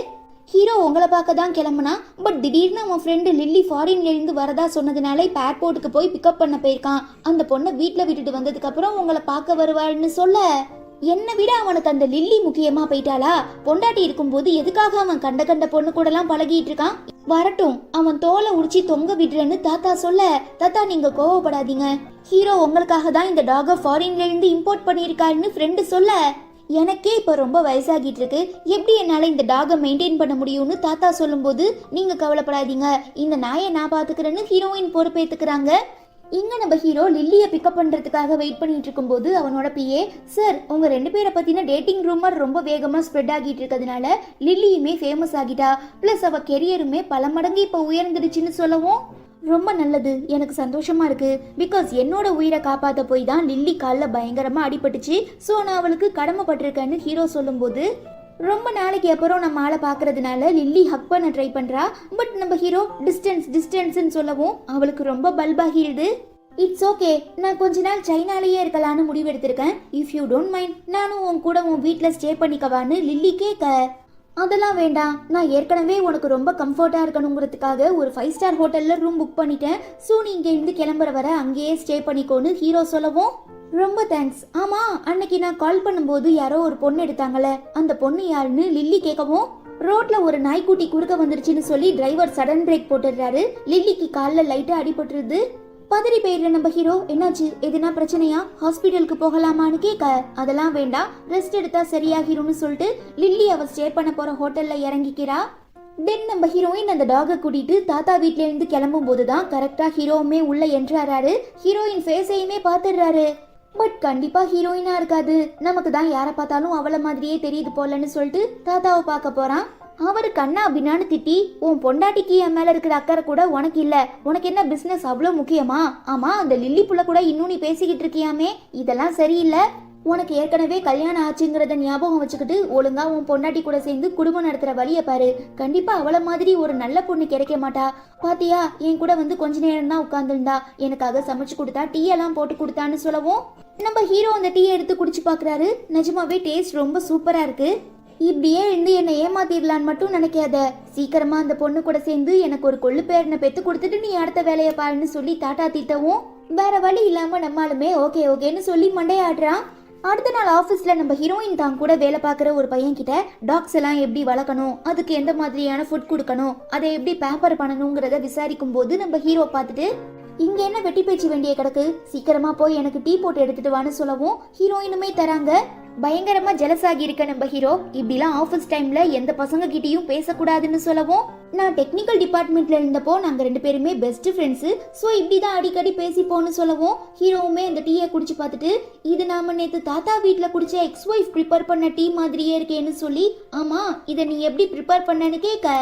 Speaker 1: ஹீரோ உங்களை பார்க்க தான் கிளம்புனா, பட் திடீர்னு அவன் ஃப்ரெண்டு லில்லி ஃபாரின்ல இருந்து வரதா சொன்னதுனால இப்போ ஏர்போர்ட்டுக்கு போய் பிக்கப் பண்ண போயிருக்கான். அந்த பொண்ணை வீட்டில் விட்டுட்டு வந்ததுக்கு அப்புறம் உங்களை பார்க்க வருவாள்னு சொல்ல, என்னை விட அவனுக்கு அந்த லில்லி முக்கியமா போயிட்டாளா, பொண்டாட்டி இருக்கும்போது எதுக்காக அவன் கண்ட பொண்ணு கூடலாம் பழகிட்டு இருக்கான், வரட்டும் அவன் தோலை உடிச்சு தொங்க விடுறேன்னு தாத்தா சொல்ல, தாத்தா நீங்க கோவப்படாதீங்க, ஹீரோ உங்களுக்காக தான் இந்த டாகை ஃபாரின்ல இருந்து இம்போர்ட் பண்ணியிருக்காருன்னு ஃப்ரெண்டு சொல்ல, எனக்கே இப்போ ரொம்ப வயசாகிட்டு இருக்கு, எப்படி என்னால் இந்த டாகை மெயின்டைன் பண்ண முடியும்னு தாத்தா சொல்லும்போது நீங்கள் கவலைப்படாதீங்க இந்த நாயை நான் பார்த்துக்கிறேன்னு ஹீரோயின் பொறுப்பேற்றுக்கிறாங்க. இங்கே நம்ம ஹீரோ லில்லியை பிக்கப் பண்ணுறதுக்காக வெயிட் பண்ணிட்டு இருக்கும்போது அவனோட பிஏ, சார் உங்கள் 2 பேரை பற்றின டேட்டிங் ரூமர் ரொம்ப வேகமாக ஸ்ப்ரெட் ஆகிட்டு இருக்கிறதுனால லில்லியுமே ஃபேமஸ் ஆகிட்டா, ப்ளஸ் அவள் கெரியருமே பல மடங்கு இப்போ உயர்ந்துடுச்சுன்னு சொல்லவும், ரொம்ப நல்லது எனக்கு சந்தோஷமா இருக்கு, பிகாஸ் என்னோட உயிரை காப்பாற்ற போய் தான் லில்லி காலில் பயங்கரமாக அடிபட்டுச்சு, ஸோ நான் அவளுக்கு கடமைப்பட்டிருக்கேன்னு ஹீரோ சொல்லும்போது, ரொம்ப நாளைக்கு அப்புறம் நம்ம ஆளை பார்க்கறதுனால லில்லி ஹக் பண்ண ட்ரை பண்ணுறா. பட் நம்ம ஹீரோ டிஸ்டன்ஸ்ன்னு சொல்லவும் அவளுக்கு ரொம்ப பல்பாகிடுது. இட்ஸ் ஓகே, நான் கொஞ்ச நாள் சைனாலேயே இருக்கலான்னு முடிவெடுத்திருக்கேன், இஃப் யூ டோன்ட் மைண்ட் நானும் உன் கூட உன் வீட்டில் ஸ்டே பண்ணிக்கவான்னு லில்லி கேட்க, அதெல்லாம் வேண்டாம், நான் ஏற்கனவே உனக்கு ரொம்ப கம்ஃபர்ட்டாக இருக்கணுங்கிறதுக்காக ஒரு 5 ஸ்டார் ஹோட்டலில் ரூம் புக் பண்ணிட்டேன், ஸோ நீ இங்கே இருந்து கிளம்புற வர அங்கேயே ஸ்டே பண்ணிக்கோன்னு ஹீரோ சொல்லவும், ரொம்ப தேங்க்ஸ், ஆமாம் அன்னைக்கு நான் கால் பண்ணும்போது யாரோ ஒரு பொண்ணு எடுத்தாங்களே அந்த பொண்ணு யாருன்னு லில்லி கேட்கவும், ரோட்ல ஒரு நாய்க்குட்டி குறுக்க வந்துருச்சுன்னு சொல்லி டிரைவர் சடன் பிரேக் போட்டுடுறாரு. லில்லிக்கு காலில் லைட்டாக அடிபட்டுருது. பதறி போயிடுற நம்ம ஹீரோ, என்னாச்சு எதுனா பிரச்சனையா, ஹாஸ்பிட்டலுக்கு போகலாமான்னு கேட்க, அதெல்லாம் வேண்டாம் ரெஸ்ட் எடுத்தா சரியாகிரும்னு சொல்லிட்டு லில்லி அவ ஸ்டே பண்ண போற ஹோட்டல்ல இறங்கிக்கிறா. தென் நம்ம ஹீரோயின் அந்த டாகை கூட்டிட்டு தாத்தா வீட்ல இருந்து கிளம்பும் போதுதான் கரெக்டா ஹீரோவுமே உள்ள என்ட்ராரு. ஹீரோயின் ஃபேஸையுமே பாத்துடுறாரு. பட் கண்டிப்பா ஹீரோயினா இருக்காது, நமக்கு தான் யாரை பார்த்தாலும் அவளை மாதிரியே தெரியுது போலன்னு சொல்லிட்டு தாத்தாவை பார்க்க போறான். அவரு கண்ணா அப்படின்னான்னு திட்டி, உன் பொண்டாட்டிக்கு என் மேல இருக்கிற அக்கறை கூட உனக்கு இல்ல, உனக்கு என்ன பிசினஸ் அவ்வளோ முக்கியமா? ஆமா, அந்த லில்லி புள்ள கூட இன்னும் நீ பேசிக்கிட்டு இருக்கியாமே, இதெல்லாம் சரியில்லை. உனக்கு ஏற்கனவே கல்யாணம் ஆச்சுங்கிறத ஞாபகம் வச்சுக்கிட்டு ஒழுங்கா உன் பொண்டாட்டி கூட சேர்ந்து குடும்பம் நடத்துற வழிய பாரு. கண்டிப்பா அவள மாதிரி ஒரு நல்ல பொண்ணு கிடைக்க மாட்டா. பாத்தியா, என் கூட வந்து கொஞ்ச நேரம் தான் உட்கார்ந்துருந்தா, எனக்காக சமைச்சு கொடுத்தா, டீ எல்லாம் போட்டு கொடுத்தான்னு சொல்லவும் நம்ம ஹீரோ அந்த டீ எடுத்து குடிச்சு பாக்குறாரு. நிஜமாவே டேஸ்ட் ரொம்ப சூப்பரா இருக்கு. இப்படியே இருந்து என்னை ஏமாத்திடலான்னு மட்டும் நினைக்காத. சீக்கிரமா அந்த பொண்ணு கூட சேர்ந்து எனக்கு ஒரு கொள்ளு பேரனை பெத்து கொடுத்துட்டு நீ அடுத்த வேலையை பாருன்னு சொல்லி தாட்டா தீட்டவும் வேற வழி இல்லாம நம்மளுமே ஓகே ஓகேன்னு சொல்லி மண்டையாடுறான். அடுத்த நாள் ஆஃபீஸில் நம்ம ஹீரோயின் தான் கூட வேலை பார்க்குற ஒரு பையன் கிட்ட டாக்ஸ் எல்லாம் எப்படி வளர்க்கணும், அதுக்கு எந்த மாதிரியான ஃபுட் கொடுக்கணும், அதை எப்படி பேப்பர் பண்ணணுங்கிறத விசாரிக்கும் போது நம்ம ஹீரோ பார்த்துட்டு, இங்க என்ன வெட்டி பேச்சு வேண்டிய கிடக்கு, சீக்கிரமா போய் எனக்கு டீ போட்டு எடுத்துட்டு வான்னு சொல்லவும் ஹீரோயினுமே தராங்க. பயங்கரமா ஜெலஸாகி இருக்க நம்ம ஹீரோ இப்படிலாம் ஆஃபீஸ் டைம்ல எந்த பசங்க கிட்டயும் பேசக்கூடாதுன்னு சொல்லவும், நான் டெக்னிக்கல் டிபார்ட்மெண்ட்ல இருந்தப்போ நாங்க 2 பேருமே பெஸ்ட் ஃப்ரெண்ட்ஸ், ஸோ இப்படிதான் அடிக்கடி பேசிப்போன்னு சொல்லவும் ஹீரோவுமே அந்த டீயை குடிச்சு பார்த்துட்டு, இது நாம நேத்து தாத்தா வீட்டுல குடிச்ச எக்ஸ் ஒய்ஃப் ப்ரிப்பேர் பண்ண டீ மாதிரியே இருக்கேன்னு சொல்லி, ஆமா இதை நீ எப்படி ப்ரிப்பேர் பண்ணன்னு கேட்க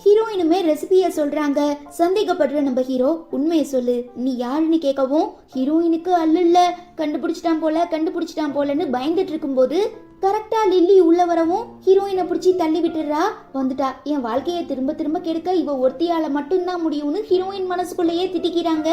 Speaker 1: ஹீரோயினுமே ரெசிபிய சொல்றாங்க. சந்தேகப்படுற நம்ம ஹீரோ, உண்மையை சொல்லு நீ யாருன்னு கேட்கவும் ஹீரோயினுக்கு அல்ல கண்டுபிடிச்சிட்டான் போலன்னு பயந்துட்டு இருக்கும்போது கரெக்டா லில்லி உள்ள வரவும் ஹீரோயினை பிடிச்சி தள்ளி விட்டுறா. வந்துட்டா, என் வாழ்க்கையை திரும்ப திரும்ப கெடுக்க இவ ஒருத்தியால மட்டும்தான் முடியும்னு ஹீரோயின் மனசுக்குள்ளேயே திட்டிக்கிறாங்க.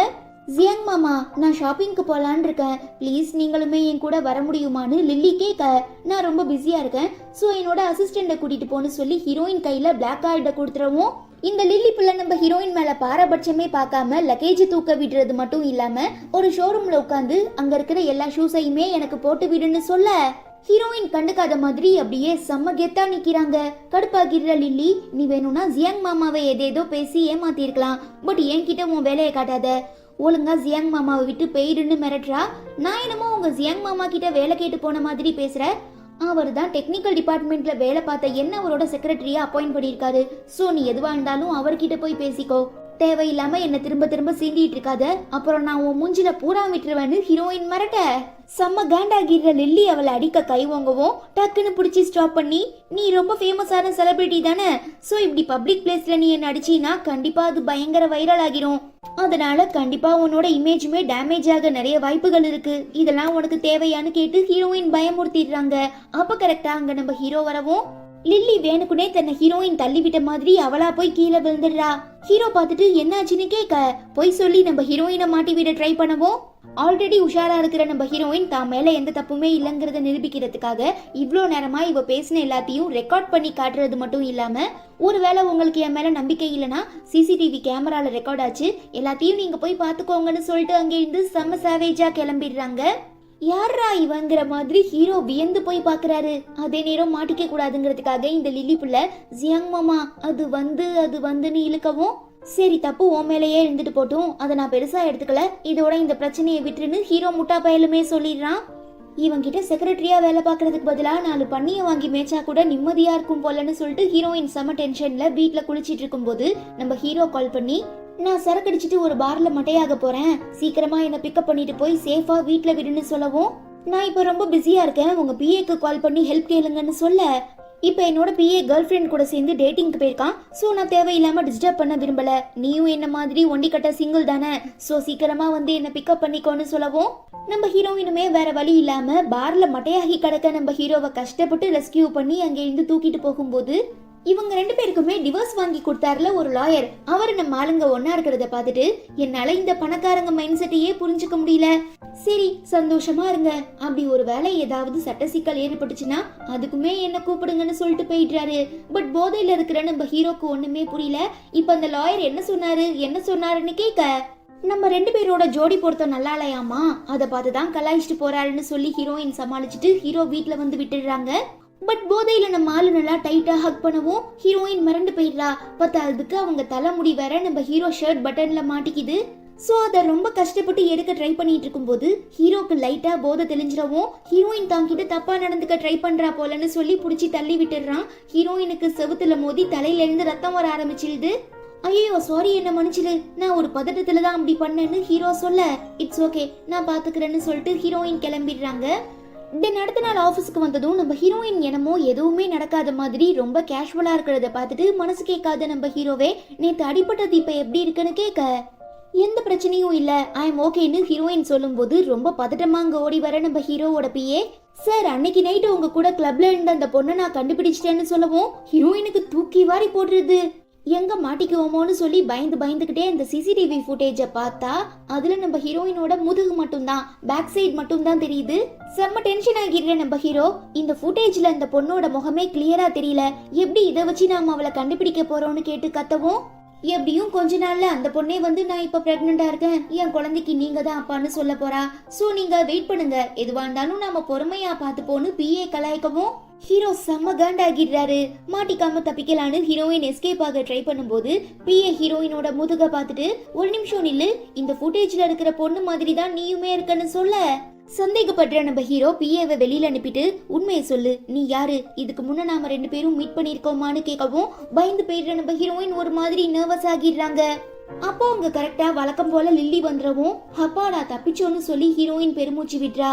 Speaker 1: ஜியாங் மாமா, நான் ஷாப்பிங்க்கு போலான்னு இருக்கேன், ப்ளீஸ் நீங்களுமே என் கூட வர முடியுமான்னு லில்லி கேட்க, நான் ரொம்ப பிஸியா இருக்கேன், ஸோ என்னோட அசிஸ்டண்ட்டை கூட்டிட்டு போன்னு சொல்லி ஹீரோயின் கையில பிளாக் கார்டை கொடுத்துறவும் இந்த லில்லி பிள்ளை நம்ம ஹீரோயின் மேல பாரபட்சமே பார்க்காம லக்கேஜ் தூக்க விடுறது மட்டும் இல்லாம ஒரு ஷோரூம்ல உட்காந்து அங்க இருக்கிற எல்லா ஷூஸையுமே எனக்கு போட்டு விடுன்னு சொல்ல ஹீரோயின் கண்டுக்காத மாதிரி அப்படியே செம்ம கெத்தா நிக்கிறாங்க. கடுப்பாகிற லில்லி, நீ வேணும்னா ஜியாங் மாமாவை ஏதேதோ பேசி ஏமாத்திருக்கலாம், பட் என்கிட்ட உன் வேலையை காட்டாத, ஒழுங்கா ஜியாங் மாமாவை விட்டு போயிடுன்னு மிரட்டுறா. நான் என்னமோ உங்க ஜியாங் மாமா கிட்ட வேலை கேட்டு போன மாதிரி பேசுற, அவர் தான் டெக்னிக்கல் டிபார்ட்மெண்ட்ல வேலை பார்த்த என்ன அவரோட செக்ரட்டரியா அப்பாயிண்ட் பண்ணியிருக்காரு, ஸோ நீ எதுவா இருந்தாலும் அவர்கிட்ட போய் பேசிக்கோ, தேவையில்லாம என்ன திரும்ப திரும்ப சீண்டிட்டு இருக்காத, அப்புறம் நான் உன் மூஞ்சில பூரா விட்டுருவேன்னு ஹீரோயின் மிரட்ட செம்ம காண்டாகிற லில்லி அவளை அடிக்க கை வாங்கவும் டக்குன்னு பிடிச்சி ஸ்டாப் பண்ணி, நீ ரொம்ப ஃபேமஸான செலிபிரிட்டி தானே, ஸோ இப்படி பப்ளிக் பிளேஸ்ல நீ என்ன அடிச்சினா கண்டிப்பா அது பயங்கர வைரல் ஆகிரும், அதனால கண்டிப்பா உன்னோட இமேஜுமே டேமேஜ் ஆக நிறைய வாய்ப்புகள் இருக்கு, இதெல்லாம் உனக்கு தேவையான்னு கேட்டு ஹீரோயின் பயமுறுத்திடுறாங்க. அப்ப கரெக்டா அங்க நம்ம ஹீரோ வரவும் லில்லி வேணுக்குனே தன்னை ஹீரோயின் தள்ளிவிட்ட மாதிரி அவளா போய் கீழே விழுந்துடுறா. ஹீரோ பார்த்துட்டு என்னாச்சுன்னு கேட்க போய் சொல்லி நம்ம ஹீரோயினை மாட்டி விட ட்ரை பண்ணவும் ஆல்ரெடி உஷாரா இருக்கிற நம்ம ஹீரோயின் தான் மேல எந்த தப்புமே இல்லைங்கிறத நிரூபிக்கிறதுக்காக இவ்வளோ நேரமா இவ பேசின எல்லாத்தையும் ரெக்கார்ட் பண்ணி காட்டுறது மட்டும் இல்லாம, ஒருவேளை உங்களுக்கு என் மேல நம்பிக்கை இல்லைன்னா சிசிடிவி கேமரால ரெக்கார்ட் ஆச்சு, எல்லாத்தையும் நீங்க போய் பாத்துக்கோங்கன்னு சொல்லிட்டு அங்கிருந்து செம்ம சாவேஜா கிளம்பிடுறாங்க. யாரா இவங்கிற மாதிரி ஹீரோ வியந்து போய் பாக்குறாரு. அதே நேரம் மாட்டிக்க கூடாதுங்கிறதுக்காக இந்த லில்லி புள்ள ஜியாங் மாமா அது வந்துன்னு இழுக்கவும், சரி தப்பு உன் மேலேயே இருந்துட்டு போட்டும், அதை நான் பெருசா எடுத்துக்கல, இதோட இந்த பிரச்சனையை விட்டுருன்னு ஹீரோ முட்டா பயலுமே சொல்லிடுறான். இவங்கிட்ட செக்ரட்டரியா வேலை பார்க்கறதுக்கு பதிலா 4 பண்ணியை வாங்கி மேய்ச்சா கூட நிம்மதியா இருக்கும் போலன்னு சொல்லிட்டு ஹீரோயின் செம டென்ஷன்ல வீட்டுல குளிச்சிட்டு இருக்கும் போது நம்ம ஹீரோ கால் பண்ணி, நான் சரக்கடிச்சிட்டு ஒரு பார்ல மட்டையாக போறேன், சீக்கிரமா என்ன பிக்கப் பண்ணிட்டு போய் சேஃபா வீட்டுல விடுன்னு சொல்லவும், நான் இப்ப ரொம்ப பிஸியா இருக்கேன், உங்க பிஏக்கு கால் பண்ணி ஹெல்ப் கேளுங்கன்னு சொல்ல, இப்ப என்னோட பிஏ கேர்ள் ஃப்ரெண்ட் கூட சேர்ந்து டேட்டிங்க்கு போயிருக்கான், சோ நான் தேவையில்லாம டிஸ்டர்ப் பண்ண விரும்பல, நீயும் என்ன மாதிரி ஒண்டி கட்ட சிங்கிள் தானே, சோ சீக்கிரமா வந்து என்ன பிக்கப் பண்ணிக்கோன்னு சொல்லவும் நம்ம ஹீரோயினுமே வேற வழி இல்லாம பார்ல மட்டையாகி கிடக்க நம்ம ஹீரோவை கஷ்டப்பட்டு ரெஸ்கியூ பண்ணி அங்க இருந்து தூக்கிட்டு போகும்போது இவங்க 2 பேருக்குமே டிவோர்ஸ் வாங்கி கொடுத்தாருல ஒரு லாயர், அவரு நம்ம ஆளுங்க ஒன்னா இருக்கிறத பார்த்துட்டு என்னால இந்த பணக்காரங்க மைண்ட் செட்டையே புரிஞ்சுக்க முடியல, சரி சந்தோஷமா இருங்க, அப்படி ஒரு வேலை ஏதாவது சட்ட சிக்கல் ஏற்பட்டுச்சுன்னா அதுக்குமே என்ன கூப்பிடுங்கன்னு சொல்லிட்டு போயிடுறாரு. பட் போதையில இருக்கிற நம்ம ஹீரோக்கு ஒண்ணுமே புரியல. இப்ப அந்த லாயர் என்ன சொன்னாருன்னு கேட்க, நம்ம 2 பேரோட ஜோடி பொருத்தம் நல்லா இல்லையாமா, அதை பார்த்துதான் கலாய்ச்சிட்டு போறாருன்னு சொல்லி ஹீரோயின் சமாளிச்சுட்டு ஹீரோ வீட்டுல வந்து விட்டுடுறாங்க. பட் போதையில நம்ம ஆளு நல்லா டைட்டா ஹக் பண்ணவும் ஹீரோயின் மறந்து போயிடுறா. பத்தாததுக்கு அவங்க தலைமுடி வேற நம்ம ஹீரோ ஷர்ட் பட்டன்ல மாட்டிக்குது. சோ அதை ரொம்ப கஷ்டப்பட்டு எடுக்க ட்ரை பண்ணிட்டு இருக்கும் போது ஹீரோக்கு லைட்டா போதை தெளிஞ்சிடவும் ஹீரோயின் தாங்கிட்டு தப்பா நடந்துக்க ட்ரை பண்றா போலன்னு சொல்லி புடிச்சு தள்ளி விட்டுறான். ஹீரோயினுக்கு செவுத்துல மோதி தலையில இருந்து ரத்தம் வர ஆரம்பிச்சிடுது. ஐயோ சாரி என்ன மன்னிச்சிடு, நான் ஒரு பதட்டத்துல தான் அப்படி பண்ணேன்னு ஹீரோ சொல்ல, இட்ஸ் ஓகே நான் பாத்துக்கிறேன்னு சொல்லிட்டு ஹீரோயின் கிளம்பிடுறாங்க. தென் அடுத்த நாள் ஆஃபீஸ்க்கு வந்ததும் நம்ம ஹீரோயின் என்னமோ எதுவுமே நடக்காத மாதிரி ரொம்ப கேஷுவலா இருக்கிறத பார்த்துட்டு மனசு கேட்காத நம்ம ஹீரோவே நேத்து அடிபட்டது இப்ப எப்படி இருக்குன்னு கேட்க எந்த பிரச்சனையும் இல்ல ஐ எம் ஓகேன்னு ஹீரோயின் சொல்லும்போது ரொம்ப பதட்டமா அங்க ஓடி வர நம்ம ஹீரோவோட பிஏ சார் அன்னைக்கு நைட்டு உங்க கூட கிளப்ல இருந்த அந்த பொண்ணை நான் கண்டுபிடிச்சிட்டேன்னு சொல்லவும் ஹீரோயினுக்கு தூக்கி வாரி போடுறது எங்க மாட்டிக்குவோமோன்னு சொல்லி பயந்துகிட்டே இந்த சிசிடிவி ஃபுட்டேஜை பார்த்தா அதுல நம்ம ஹீரோயினோட முதுகு மட்டும்தான் பேக் சைடு மட்டும்தான் தெரியுது. செம்ம டென்ஷன் ஆகிடுற நம்ம ஹீரோ இந்த ஃபுட்டேஜ்ல அந்த பொண்ணோட முகமே கிளியரா தெரியல, எப்படி இதை வச்சு நாம அவளை கண்டுபிடிக்க போறோம்னு கேட்டு கத்தவும் எப்படியும் கொஞ்ச நாள்ல அந்த பொண்ணே வந்து நான் இப்ப பிரெக்னெண்டா இருக்கேன், என் குழந்தைக்கு நீங்க தான் அப்பான்னு சொல்ல போறா, சோ நீங்க வெயிட் பண்ணுங்க, எதுவா இருந்தாலும் நாம பொறுமையா பார்த்துப்போன்னு பிஏ கலாய்க்கவும் ஹீரோ செம்ம காண்டாகிடுறாரு. மாட்டிக்காம தப்பிக்கலான்னு ஹீரோயின் எஸ்கேப் ஆக ட்ரை பண்ணும்போது பிஏ ஹீரோயினோட முதுக பார்த்துட்டு ஒரு நிமிஷம் நில்லு, இந்த ஃபுட்டேஜ்ல இருக்கிற பொண்ணு மாதிரி தான் நீயுமே இருக்கன்னு சொல்ல சந்தேகப்படுற நம்ம ஹீரோ பிஏவை வெளியில அனுப்பிட்டு உண்மையை சொல்லு, நீ யாரு, இதுக்கு முன்ன நாம 2 பேரும் மீட் பண்ணிருக்கோமான்னு கேட்கவும் பயந்து போயிடுற நம்ம ஹீரோயின் ஒரு மாதிரி நர்வஸ் ஆகிடுறாங்க. அப்போ அங்க கரெக்டா வழக்கம் போல லில்லி வந்துடவும் அப்பாடா தப்பிச்சோன்னு சொல்லி ஹீரோயின் பெருமூச்சு விடுறா.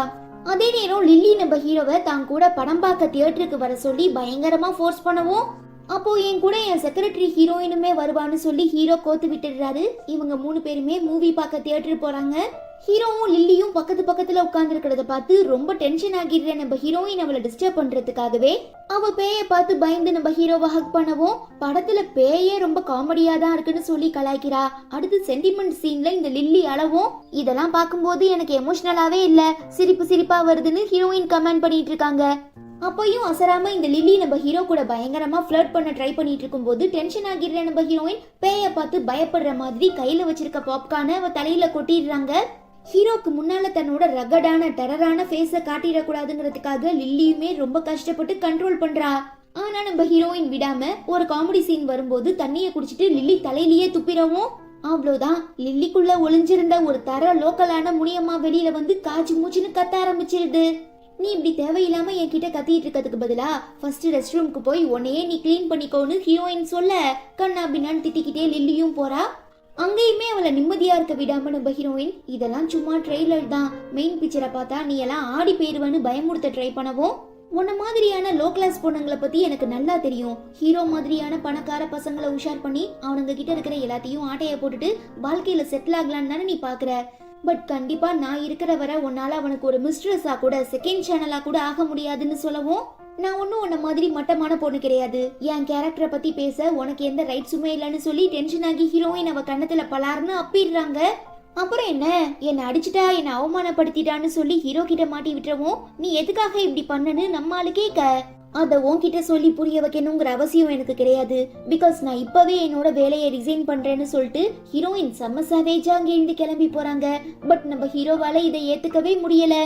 Speaker 1: அதே நேரம் லில்லி நம்ம ஹீரோவை தான் கூட படம் பார்க்க தியேட்டருக்கு வர சொல்லி பயங்கரமா ஃபோர்ஸ் பண்ணவும் அப்போ என் கூட என் செக்ரட்டரி ஹீரோயினுமே வருவான்னு சொல்லி ஹீரோ கோத்து விட்டுடுறாரு. இவங்க 3 பேருமே மூவி பார்க்க தியேட்டர் போறாங்க. ஹீரோவும் லில்லியும் பக்கத்துல உட்கார்ந்து இருக்கிறத பார்த்து ரொம்ப டென்ஷன் ஆகிடுற நம்ம ஹீரோயின் அவளை டிஸ்டர்ப் பண்றதுக்காகவே அவ பேயை பார்த்து பயந்து நம்ம ஹீரோவை ஹக் பண்ணவும் படத்துல பேயே ரொம்ப காமெடியா தான் இருக்குன்னு சொல்லி கலாய்க்கிறா. அடுத்து சென்டிமெண்ட் சீன்ல இந்த லில்லி அளவும் இதெல்லாம் பார்க்கும்போது எனக்கு எமோஷனலாவே இல்ல, சிரிப்பா வருதுன்னு ஹீரோயின் கமெண்ட் பண்ணிட்டு இருக்காங்க. அப்பையும் அசராம இந்த லில்லி நம்ம ஹீரோ கூட பயங்கரமா ஃபிளர்ட் பண்ண ட்ரை பண்ணிட்டு இருக்கும் போது டென்ஷன் ஆகிடுற நம்ம ஹீரோயின் பேயை பார்த்து பயப்படுற மாதிரி கையில வச்சிருக்க பாப்கார்னை அவ தலையில கொட்டிடுறாங்க. ஹீரோக்கு முன்னால தன்னோட ரகடான டெரரான ஃபேஸ காட்டிடக்கூடாதுங்கிறதுக்காக லில்லியுமே ரொம்ப கஷ்டப்பட்டு கண்ட்ரோல் பண்றா. ஆனா நம்ம ஹீரோயின் விடாம ஒரு காமெடி சீன் வரும்போது தண்ணியை குடிச்சிட்டு லில்லி தலையிலேயே துப்பிடவும் அவ்வளோதான், லில்லிக்குள்ள ஒளிஞ்சிருந்த ஒரு தர லோக்கலான முனியம்மா வெளியில வந்து காய்ச்சி மூச்சுன்னு கத்த ஆரம்பிச்சிருது. நீ இப்படி தேவையில்லாம என்கிட்ட கத்திட்டு இருக்கிறதுக்கு பதிலா ஃபர்ஸ்ட் ரெஸ்ட் ரூம்க்கு போய் உன்னையே நீ கிளீன் பண்ணிக்கோன்னு ஹீரோயின் சொல்ல கண்ணா பின்னான்னு திட்டிக்கிட்டே லில்லியும் போறா. அங்கேயுமே அவளை நிம்மதியா இருக்க விடாம நம்ம ஹீரோயின் இதெல்லாம் சும்மா ட்ரெய்லர் தான், மெயின் பிக்சரை பார்த்தா நீ எல்லாம் ஆடி போயிருவன்னு பயமுறுத்த ட்ரை பண்ணவும் உன்ன மாதிரியான லோ கிளாஸ் பொண்ணுங்களை பத்தி எனக்கு நல்லா தெரியும், ஹீரோ மாதிரியான பணக்கார பசங்களை உஷார் பண்ணி அவனுங்க கிட்ட இருக்கிற எல்லாத்தையும் ஆட்டைய போட்டுட்டு வாழ்க்கையில செட்டில் ஆகலான்னு தானே நீ பாக்குற, பட் கண்டிப்பா நான் இருக்கிற வரை உன்னால அவனுக்கு ஒரு மிஸ்ட்ரஸா கூட செகண்ட் சேனலா கூட ஆக முடியாதுன்னு சொல்லவும் நான் ஒன்னும் உன்ன மாதிரி மட்டமான பொண்ணு கிடையாது, என் கேரக்டரை பத்தி பேச உனக்கு எந்த ரைட்ஸுமே இல்லைன்னு சொல்லி டென்ஷன் ஆகி ஹீரோயின் அவ கண்ணத்துல பலார்னு அப்பிடுறாங்க. அப்புறம் என்ன அடிச்சுட்டா என்ன அவமானப்படுத்திட்டான்னு சொல்லி ஹீரோ கிட்ட மாட்டி விட்டுறவும் நீ எதுக்காக இப்படி பண்ணனு நம்மால கேட்க அத உன்கிட்ட சொல்லி புரிய வைக்கணுங்கிற அவசியம் எனக்கு கிடையாது, பிகாஸ் நான் இப்பவே என்னோட வேலையை ரிசைன் பண்றேன்னு சொல்லிட்டு ஹீரோயின் செம்ம சாவேஜா அங்கிருந்து கிளம்பி போறாங்க. பட் நம்ம ஹீரோவால இதை ஏத்துக்கவே முடியல.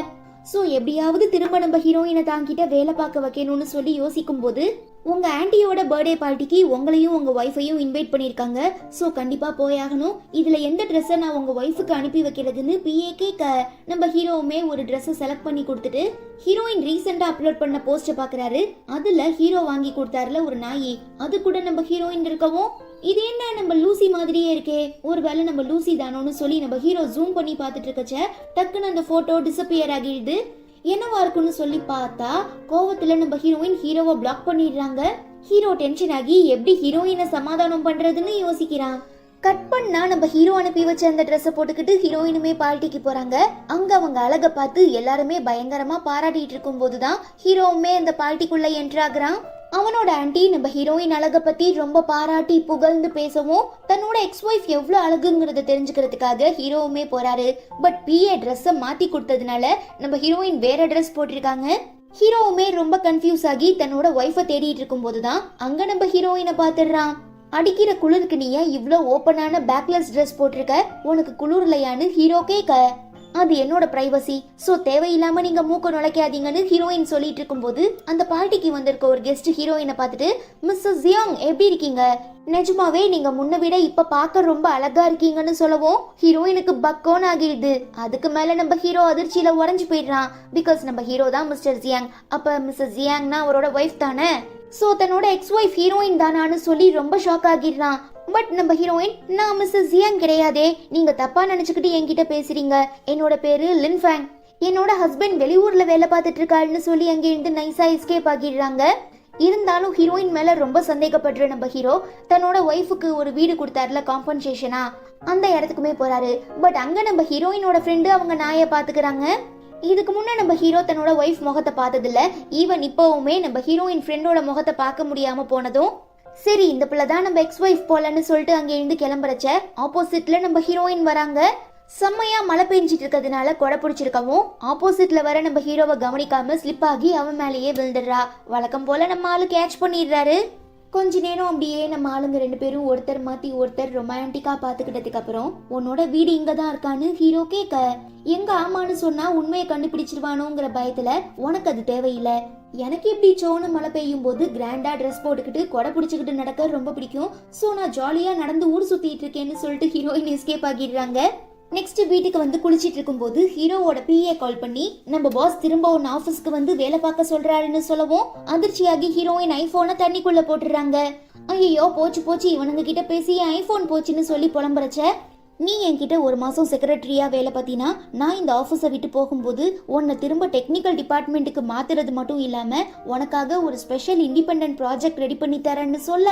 Speaker 1: சோ எப்படியாவது திரும்ப நம்ம ஹீரோயினை தாங்கிட்ட வேலை பார்க்க வைக்கணும்னு சொல்லி யோசிக்கும் போது உங்க ஆன்ட்டியோட பர்த்டே பார்ட்டிக்கு உங்களையும் உங்க ஒய்ஃபையும் இன்வைட் பண்ணிருக்காங்க, சோ கண்டிப்பா போயாகணும், இதுல எந்த ட்ரெஸ்ஸை நான் உங்க ஒய்ஃபுக்கு அனுப்பி வைக்கிறதுன்னு பிஏ கேட்க நம்ம ஹீரோவுமே ஒரு ட்ரெஸ்ஸை செலக்ட் பண்ணி கொடுத்துட்டு ஹீரோயின் ரீசெண்டா அப்லோட் பண்ண போஸ்ட பாக்குறாரு. அதுல ஹீரோ வாங்கி கொடுத்தாருல ஒரு நாய், அது கூட நம்ம ஹீரோயின் இருக்கவும் இது என்ன நம்ம லூசி மாதிரியே இருக்கே, ஒருவேளை நம்ம லூசி தானோன்னு சொல்லி நம்ம ஹீரோ ஜூம் பண்ணி பார்த்துட்டு இருக்கச்ச டக்குன்னு அந்த போட்டோ டிசப்பியர் ஆகிடுது. என்னவா இருக்குன்னு சொல்லி பார்த்தா கோவத்துல நம்ம ஹீரோவை பிளாக் பண்ணிடுறாங்க. ஹீரோ டென்ஷன் ஆகி எப்படி ஹீரோயினை சமாதானம் பண்றதுன்னு யோசிக்கிறான். கட் பண்ணா நம்ம ஹீரோ அனுப்பி வச்ச அந்த ட்ரெஸ்ஸை போட்டுக்கிட்டு ஹீரோயினுமே பார்ட்டிக்கு போறாங்க. அங்க அவங்க அழக பார்த்து எல்லாருமே பயங்கரமா பாராட்டிட்டு இருக்கும் போதுதான் ஹீரோவுமே அந்த பார்ட்டிக்குள்ள என்ட்ரு ஆகுறான். அவனோட ஆன்ட்டி நம்ம ஹீரோயின் அழக பத்தி ரொம்ப பாராட்டி புகழ்ந்து பேசவும் தன்னோட எக்ஸ் ஒய்ஃப் எவ்வளவு அழகுங்கிறத தெரிஞ்சுக்கிறதுக்காக ஹீரோவுமே போறாரு. பட் பிஏ ட்ரெஸ்ஸை மாத்தி கொடுத்ததுனால நம்ம ஹீரோயின் வேற ட்ரெஸ் போட்டிருக்காங்க. ஹீரோவுமே ரொம்ப கன்ஃபியூஸ் ஆகி தன்னோட ஒய்ஃபை தேடிட்டு இருக்கும் போதுதான் அங்க நம்ம ஹீரோயினை பாத்துடுறான். அடிக்கிற குளிருக்கு நீ இவ்ளோ ஓப்பனான பேக்லெஸ் ட்ரெஸ் போட்டிருக்க, உனக்கு குளிர்லையான்னு ஹீரோ கேட்க அது என்னோட பிரைவசி, சோ தேவையில்லாம நீங்க மூக்க நுழைக்காதீங்கன்னு ஹீரோயின் சொல்லிட்டு இருக்கும்போது அந்த பார்ட்டிக்கு வந்திருக்க ஒரு கெஸ்ட் ஹீரோயினை பார்த்துட்டு மிஸ்ஸஸ் ஜியாங் எப்படி இருக்கீங்க, நிஜமாவே நீங்க முன்ன விட இப்ப பார்க்க ரொம்ப அழகா இருக்கீங்கன்னு சொல்லவும் ஹீரோயினுக்கு பக்கோன் ஆகிடுது. அதுக்கு மேல நம்ம ஹீரோ அதிர்ச்சியில உறைஞ்சு போயிடுறான். பிகாஸ் நம்ம ஹீரோ தான் மிஸ்டர் ஜியாங், அப்ப மிஸ்ஸஸ் ஜியாங்னா அவரோட ஒய்ஃப் தானே, சோ தன்னோட எக்ஸ் ஒய்ஃப் ஹீரோயின் தானான்னு சொல்லி ரொம்ப ஷாக் ஆகிடுறான். பட் நம்ம ஹீரோயின் நான் மிஸ்ஸஸ் ஜியாங் கிடையாதே, நீங்க தப்பா நினைச்சுக்கிட்டு என்கிட்ட பேசுறீங்க, என்னோட பேரு லின் ஃபேங், என்னோட ஹஸ்பண்ட் வெளியூர்ல வேலை பார்த்துட்டு இருக்காருன்னு சொல்லி அங்கேருந்து நைஸா எஸ்கேப் ஆகிடுறாங்க. இருந்தாலும் ஹீரோயின் மேல ரொம்ப சந்தேகப்படுற நம்ம ஹீரோ தன்னோட ஒய்ஃபுக்கு ஒரு வீடு கொடுத்தாருல காம்பன்சேஷனா, அந்த இடத்துக்குமே போறாரு. பட் அங்க நம்ம ஹீரோயினோட ஃப்ரெண்டு அவங்க நாயை பாத்துக்கிறாங்க. இதுக்கு முன்னே நம்ம ஹீரோ தன்னோட ஒய்ஃப் முகத்தை பார்த்ததில்ல. ஈவன் இப்போவுமே நம்ம ஹீரோயின் ஃப்ரெண்டோட முகத்தை பார்க்க முடியாம போனதும் சரி இந்த பிள்ளை தான் நம்ம எக்ஸ் ஒய்ஃப் போலன்னு சொல்லிட்டு அங்கே இருந்து கிளம்புறச்ச ஆப்போசிட்ல நம்ம ஹீரோயின் வராங்க. செம்மையா மழை பெஞ்சிட்டு இருக்கிறதுனால கொடை பிடிச்சிருக்கவும் ஆப்போசிட்ல வர நம்ம ஹீரோவை கவனிக்காம ஸ்லிப் ஆகி அவன் மேலேயே விழுந்துடுறா. வழக்கம் போல நம்ம ஆளு கேட்ச் பண்ணிடுறாரு. கொஞ்ச நேரம் அப்படியே நம்ம ஆளுங்க ரெண்டு பேரும் ஒருத்தர் மாத்தி ஒருத்தர் ரொமான்டிக்கா பாத்துக்கிட்டதுக்கு அப்புறம் உன்னோட வீடு இங்க தான் இருக்கான்னு ஹீரோ கேட்க, எங்க ஆமான்னு சொன்னா உண்மையை கண்டுபிடிச்சிருவானோங்கிற பயத்துல உனக்கு அது தேவையில்லை, எனக்கு இப்படி சோனு மழை பெய்யும் போது கிராண்டா ட்ரெஸ் போட்டுக்கிட்டு கொடை பிடிச்சிக்கிட்டு நடக்க ரொம்ப பிடிக்கும், சோ நான் ஜாலியா நடந்து ஊர் சுத்திட்டு இருக்கேன்னு சொல்லிட்டு ஹீரோயின் எஸ்கேப் ஆகிடுறாங்க. நெக்ஸ்ட் வீட்டுக்கு வந்து குளிச்சிட்டு இருக்கும்போது ஹீரோவோட பிஏ கால் பண்ணி நம்ம பாஸ் திரும்ப ஒன்னு ஆபீஸ்க்கு வந்து வேலை பார்க்க சொல்றாருன்னு சொல்லவும் அதிர்ச்சியாகி ஹீரோயின் ஐபோனை தண்ணிக்குள்ள போட்டுறாங்க. ஐயோ போச்சு போச்சு, இவனுங்க கிட்ட பேசி ஐபோன் போச்சுன்னு சொல்லி புலம்புறச்ச, நீ என்கிட்ட ஒரு மாசம் செக்ரட்டரியா வேலை பார்த்தினா நான் இந்த ஆஃபீஸை விட்டு போகும்போது உன்னை திரும்ப டெக்னிக்கல் டிபார்ட்மெண்ட்டுக்கு மாத்துறது மட்டும் இல்லாம உனக்காக ஒரு ஸ்பெஷல் இண்டிபெண்டன்ட் ப்ராஜெக்ட் ரெடி பண்ணி தரேன்னு சொல்ல,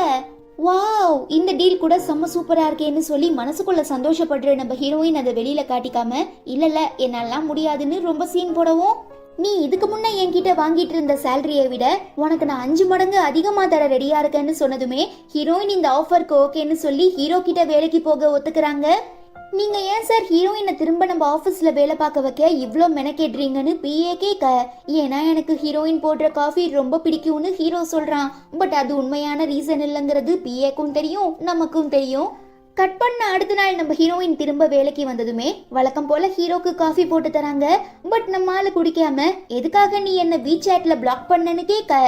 Speaker 1: வாவ் இந்த டீல் கூட செம்ம சூப்பரா இருக்கேன்னு சொல்லி மனசுக்குள்ள சந்தோஷப்படுற நம்ம ஹீரோயின் அதை வெளியில காட்டிக்காம இல்ல என்னாலாம் முடியாதுன்னு ரொம்ப சீன் போடவும், நீ இதுக்கு முன்ன என்கிட்ட வாங்கிட்டு இருந்த சேலரியை விட உனக்கு நான் 5 மடங்கு அதிகமா தர ரெடியா இருக்கேன்னு சொன்னதுமே ஹீரோயின் இந்த ஆஃபருக்கு ஓகேன்னு சொல்லி ஹீரோ கிட்ட வேலைக்கு போக ஒத்துக்கிறாங்க. நீங்க ஏன் சார் ஹீரோயினை திரும்ப நம்ம ஆபீஸ்ல வேலை பார்க்க வைக்க இவ்ளோ மெனக்கேட்றீங்கன்னு பிஏ கேட்க, ஏன்னா எனக்கு ஹீரோயின் போடுற காஃபி ரொம்ப பிடிக்கும்னு ஹீரோ சொல்றான். பட் அது உண்மையான ரீசன் இல்லைங்கிறது பிஏக்கும் தெரியும் நமக்கும் தெரியும். கட் பண்ண அடுத்த நாள் நம்ம ஹீரோயின் திரும்ப வேலைக்கு வந்ததுமே வழக்கம் போல ஹீரோக்கு காஃபி போட்டு தராங்க. பட் நம்ம ஆளு குடிக்காம எதுக்காக நீ என்ன வீசாட்ல பிளாக் பண்ணன்னு கேட்க,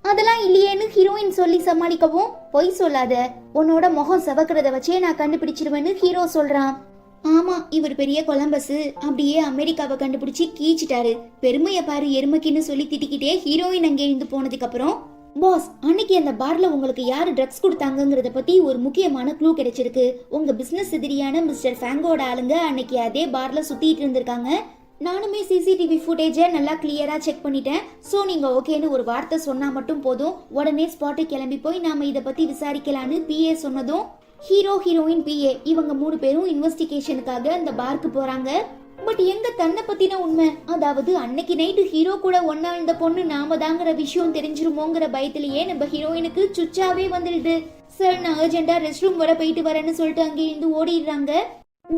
Speaker 1: அதெல்லாம் இல்லையேன்னு ஹீரோயின் சொல்லி சமாளிக்கவும், பொய் சொல்லாத உன்னோட முகம் செவக்கிறத வச்சே நான் கண்டுபிடிச்சிருவேன்னு ஹீரோ சொல்றான். ஆமா இவர் பெரிய கொலம்பஸ், அப்படியே அமெரிக்காவை கண்டுபிடிச்சி கீச்சிட்டாரு, பெருமையை பாரு எருமைக்குன்னு சொல்லி திட்டிக்கிட்டே ஹீரோயின் அங்கே இருந்து போனதுக்கு அப்புறம், பாஸ் அன்னைக்கு அந்த பார்ல உங்களுக்கு யாரு ட்ரக்ஸ் கொடுத்தாங்கிறத பத்தி ஒரு முக்கியமான க்ளூ கிடைச்சிருக்கு. உங்க பிசினஸ் எதிரியான மிஸ்டர் ஃபேங்கோட ஆளுங்க அன்னைக்கு அதே பார்ல சுத்திட்டு இருந்திருக்காங்க. நானுமே சிசிடிவி ஃபுட்டேஜை நல்லா கிளியரா செக் பண்ணிட்டேன். ஸோ நீங்க ஓகேன்னு ஒரு வார்த்தை சொன்னா மட்டும் போதும், உடனே ஸ்பாட்டுக்கு கிளம்பி போய் நாம இதை பத்தி விசாரிக்கலான்னு பிஏ சொன்னதும் ஹீரோ ஹீரோயின் பிஏ இவங்க 3 பேரும் இன்வெஸ்டிகேஷனுக்காக அந்த பார்க்கு போறாங்க. பட் எங்க தன்னை பத்தின உண்மை, அதாவது அன்னைக்கு நைட்டு ஹீரோ கூட ஒன்னா இருந்த பொண்ணு நாம தாங்கிற விஷயம் தெரிஞ்சிருமோங்கிற பயத்திலேயே நம்ம ஹீரோயினுக்கு சுச்சாவே வந்துடுது. சார் நான் அர்ஜென்ட்டா ரெஸ்ட் ரூம் வர போயிட்டு வரேன்னு சொல்லிட்டு அங்கே இருந்து ஓடிடுறாங்க.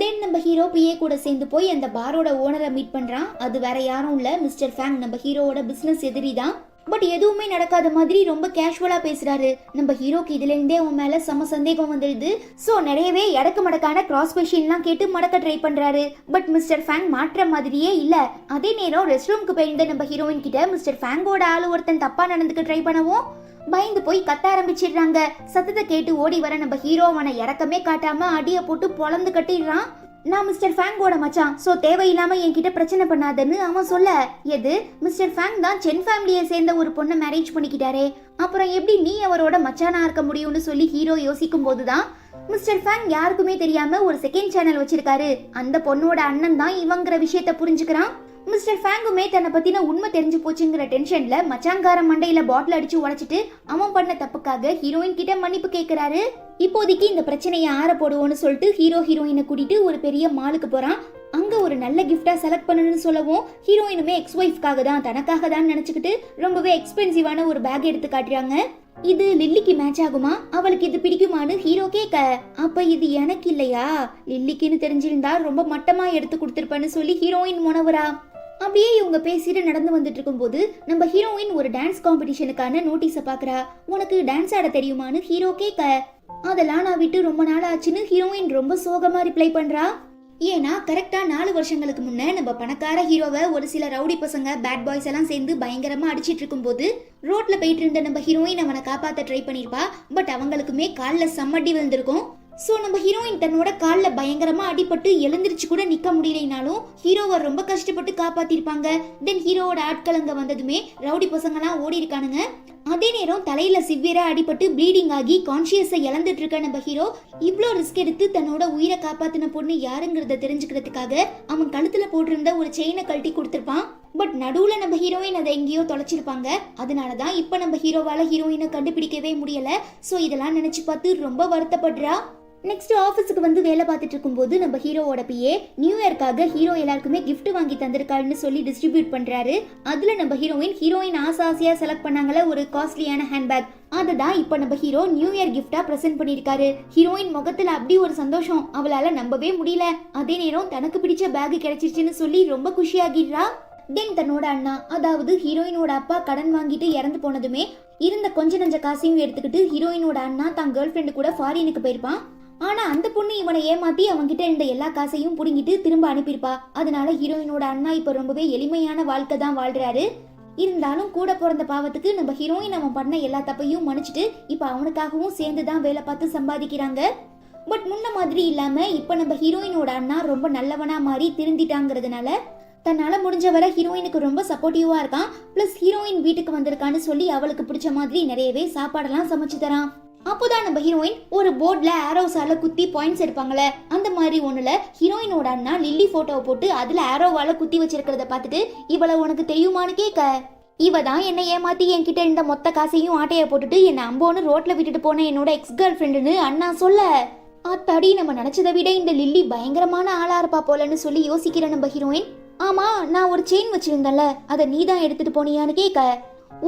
Speaker 1: தென் நம்ம ஹீரோ பிஏ கூட சேர்ந்து போய் அந்த பாரோட ஓனரை மீட் பண்றான். அது வேற யாரும் இல்ல மிஸ்டர் ஃபேங், நம்ம ஹீரோவோட பிசினஸ் எதிரி தான். பட் எதுவுமே நடக்காத மாதிரி ரொம்ப கேஷுவலா பேசுறாரு. நம்ம ஹீரோக்கு இதுல இருந்தே அவன் மேல சம சந்தேகம் வந்துடுது. சோ நிறையவே எடக்கு மடக்கான கிராஸ் கொஸ்டின்லாம் கேட்டு மடக்க ட்ரை பண்றாரு. பட் மிஸ்டர் ஃபேங் மாற்ற மாதிரியே இல்ல. அதே நேரம் ரெஸ்ட் ரூம்க்கு போயிருந்த நம்ம ஹீரோயின் கிட்ட மிஸ்டர் ஃபேங்கோட ஆளு ஒருத்தன் தப்பா நடந்துக்க ட்ரை பண்ணவும் பயந்து போய் கத்த ஆரம்பிச்சிடுறாங்க. சத்தத்தை கேட்டு ஓடி வர நம்ம ஹீரோ அவனை இறக்கமே காட்டாம அடிய போட்டு பொளந்து கட்டிடுறான். நான் மிஸ்டர் ஃபேங்கோட மச்சான், சோ தேவையில்லாம என்கிட்ட பிரச்சனை பண்ணாதன்னு அவன் சொல்ல, எது மிஸ்டர் ஃபேங் தான் சென் ஃபேமிலியை சேர்ந்த ஒரு பொண்ணை மேரேஜ் பண்ணிக்கிட்டாரே, அப்புறம் எப்படி நீ அவரோட மச்சானா இருக்க முடியும்னு சொல்லி ஹீரோ யோசிக்கும் போதுதான் மிஸ்டர் ஃபேங் யாருக்குமே தெரியாம ஒரு செகண்ட் சேனல் வச்சிருக்காரு, அந்த பொண்ணோட அண்ணன் தான் இவங்கிற விஷயத்த புரிஞ்சுக்கிறான். மிஸ்டர் ஃபேங்குமே தன்னை பத்தின உண்மை தெரிஞ்சு போச்சுங்கிற டென்ஷன்ல மச்சாங்கார மண்டையில பாட்டில் அடிச்சு உடைச்சிட்டு அவன் பண்ண தப்புக்காக ஹீரோயின் கிட்ட மன்னிப்பு கேட்கிறாரு. இப்போதைக்கு இந்த பிரச்சனையை ஆற போடுவோன்னு சொல்லிட்டு ஹீரோ ஹீரோயினை கூட்டிட்டு ஒரு பெரிய மாலுக்கு போறான். அங்க ஒரு நல்ல கிஃப்டா செலக்ட் பண்ணணும்னு சொல்லவும் ஹீரோயினுமே எக்ஸ் ஒய்ஃப்காக தான் தனக்காக தான் நினைச்சுக்கிட்டு ரொம்பவே எக்ஸ்பென்சிவான ஒரு பேக் எடுத்து காட்டுறாங்க. இது லில்லிக்கு மேட்ச் ஆகுமா, அவளுக்கு இது பிடிக்குமான்னு ஹீரோ கேட்க, அப்ப இது எனக்கு இல்லையா, லில்லிக்குன்னு தெரிஞ்சிருந்தா ரொம்ப மட்டமா எடுத்து கொடுத்துருப்பேன்னு சொல்லி ஹீரோயின் முனவரா. அப்படியே இவங்க பேசிட்டு நடந்து வந்துட்டு இருக்கும்போது நம்ம ஹீரோயின் ஒரு டான்ஸ் காம்படிஷனுக்கான நோட்டீஸை பாக்குறா. உனக்கு டான்ஸ் ஆட தெரியுமான்னு ஹீரோ கேட்க, அதெல்லாம் நான் விட்டு ரொம்ப நாள் ஆச்சுன்னு ஹீரோயின் ரொம்ப சோகமா ரிப்ளை பண்றா. ஏன்னா கரெக்டா 4 வருஷங்களுக்கு முன்ன நம்ம பணக்கார ஹீரோவை ஒரு சில ரவுடி பசங்க பேட் பாய்ஸ் எல்லாம் சேர்ந்து பயங்கரமா அடிச்சிட்டு இருக்கும் போது ரோட்ல போயிட்டு இருந்த நம்ம ஹீரோயின் அவனை காப்பாத்த ட்ரை பண்ணிருப்பா. பட் அவங்களுக்குமே கால்ல சம்மட்டி விழுந்திருக்கும். ஸோ நம்ம ஹீரோயின் தன்னோட காலில் பயங்கரமா அடிபட்டு எழுந்திருச்சு கூட நிக்க முடியலைனாலும் ஹீரோவை ரொம்ப கஷ்டப்பட்டு காப்பாத்திருப்பாங்க. தென் ஹீரோவோட ஆட்கள் அங்க வந்ததுமே ரவுடி பசங்கலாம் ஓடி இருக்கானுங்க. அதே நேரம் தலையில சிவியரா அடிபட்டு ப்ளீடிங் ஆகி கான்சியஸை இழந்துட்டு இருக்க நம்ம ஹீரோ இவ்ளோ ரிஸ்க் எடுத்து தன்னோட உயிரை காப்பாத்தின பொண்ணு யாருங்கிறத தெரிஞ்சுக்கிறதுக்காக அவன் கழுத்துல போட்டிருந்த ஒரு செயினை கழட்டி கொடுத்திருப்பான். பட் நடுவுல நம்ம ஹீரோயின் அதை எங்கேயோ தொலைச்சிருப்பாங்க. அதனாலதான் இப்ப நம்ம ஹீரோவால ஹீரோயினை கண்டுபிடிக்கவே முடியல. சோ இதெல்லாம் நினைச்சு பார்த்து ரொம்ப வருத்தப்படுறா. நெக்ஸ்ட் ஆஃபீஸுக்கு வந்து வேலை பார்த்துட்டு இருக்கும்போது நம்ம ஹீரோவோட பிஏ நியூ இயர்க்காக ஹீரோ எல்லாருக்குமே கிஃப்ட் வாங்கி தந்திருக்காருன்னு சொல்லி டிஸ்ட்ரிபியூட் பண்றாரு. அதுல நம்ம ஹீரோயின் ஆசையா செலக்ட் பண்ணாங்கல ஒரு காஸ்ட்லியான ஹேண்ட்பேக், அதை தான் இப்போ நம்ம ஹீரோ நியூ இயர் கிஃப்டா பிரசன்ட் பண்ணிருக்காரு. ஹீரோயின் முகத்துல அப்படி ஒரு சந்தோஷம் அவளால நம்பவே முடியல. அதே நேரம் தனக்கு பிடிச்ச பேக் கிடைச்சிருச்சுன்னு சொல்லி ரொம்ப குஷியாகிடுறா. தென் தன்னோட அண்ணா, அதாவது ஹீரோயினோட அப்பா கடன் வாங்கிட்டு இறந்து போனதுமே இருந்த கொஞ்ச நஞ்ச காசையும் எடுத்துக்கிட்டு ஹீரோயினோட அண்ணா தான் கேர்ள் ஃப்ரெண்டு கூட ஃபாரினுக்கு போயிருப்பான். ஆனா அந்த பொண்ணு இவனை ஏமாத்தி அவன்கிட்ட இருந்த எல்லா காசையும் புடுங்கிட்டு திரும்ப அனுப்பியிருப்பா. அதனால ஹீரோயினோட அண்ணா இப்ப ரொம்பவே எளிமையான வாழ்க்கை தான் வாழ்றாரு. இருந்தாலும் கூட பிறந்த பாவத்துக்கு நம்ம ஹீரோயின் அவன் பண்ண எல்லா தப்பையும் மன்னிச்சுட்டு இப்ப அவனுக்காகவும் சேர்ந்துதான் வேலை பார்த்து சம்பாதிக்கிறாங்க. பட் முன்ன மாதிரி இல்லாம இப்ப நம்ம ஹீரோயினோட அண்ணா ரொம்ப நல்லவனா மாறி திருந்திட்டாங்கிறதுனால தன்னால முடிஞ்ச வரை ஹீரோயினுக்கு ரொம்ப சப்போர்ட்டிவா இருக்கான். பிளஸ் ஹீரோயின் வீட்டுக்கு வந்திருக்கான்னு சொல்லி அவளுக்கு பிடிச்ச மாதிரி நிறையவே சாப்பாடெல்லாம் சமைச்சு தரான். அப்போதான் நம்ம ஹீரோயின் ஒரு போர்ட்ல ஆரோஸால குத்தி பாயிண்ட்ஸ் எடுப்பாங்களே அந்த மாதிரி ஒண்ணுல ஹீரோயினோட அண்ணா லில்லி போட்டோவை போட்டு அதுல ஆரோவால குத்தி வச்சிருக்கிறத பார்த்துட்டு இவளை உனக்கு தெரியுமான்னு கேட்க, இவ தான் என்ன ஏமாத்தி என்கிட்ட இருந்த மொத்த காசையும் ஆட்டைய போட்டுட்டு என்ன அம்போன்னு ரோட்ல விட்டுட்டு போன என்னோட எக்ஸ் கேர்ள் ஃப்ரெண்டுன்னு அண்ணா சொல்ல, அத்தாடி நம்ம நினைச்சதை விட இந்த லில்லி பயங்கரமான ஆளா இருப்பா போலன்னு சொல்லி யோசிக்கிற நம்ம ஹீரோயின், ஆமா நான் ஒரு செயின் வச்சிருந்தேன்ல அதை நீ தான் எடுத்துட்டு போனியான்னு கேட்க,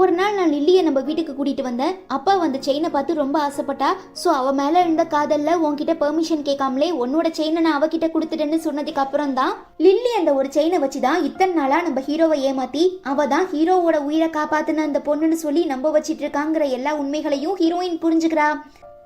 Speaker 1: ஒரு நாள் நான் லில்லியை நம்ம வீட்டுக்கு கூட்டிட்டு வந்தேன். அப்பா வந்து செயினை பார்த்து ரொம்ப ஆசைப்பட்டா. ஸோ அவ மேல இருந்த காதல்ல உன்கிட்ட பெர்மிஷன் கேட்காமலே உன்னோட செயினை நான் அவகிட்ட கொடுத்துட்டேன்னு சொன்னதுக்கு அப்புறம் தான் லில்லி அந்த ஒரு செயினை வச்சுதான் இத்தனை நாளா நம்ம ஹீரோவை ஏமாத்தி அவ தான் ஹீரோவோட உயிரை காப்பாத்துன அந்த பொண்ணுன்னு சொல்லி நம்ப வச்சிட்டு இருக்காங்கிற எல்லா உண்மைகளையும் ஹீரோயின் புரிஞ்சுக்கிறா.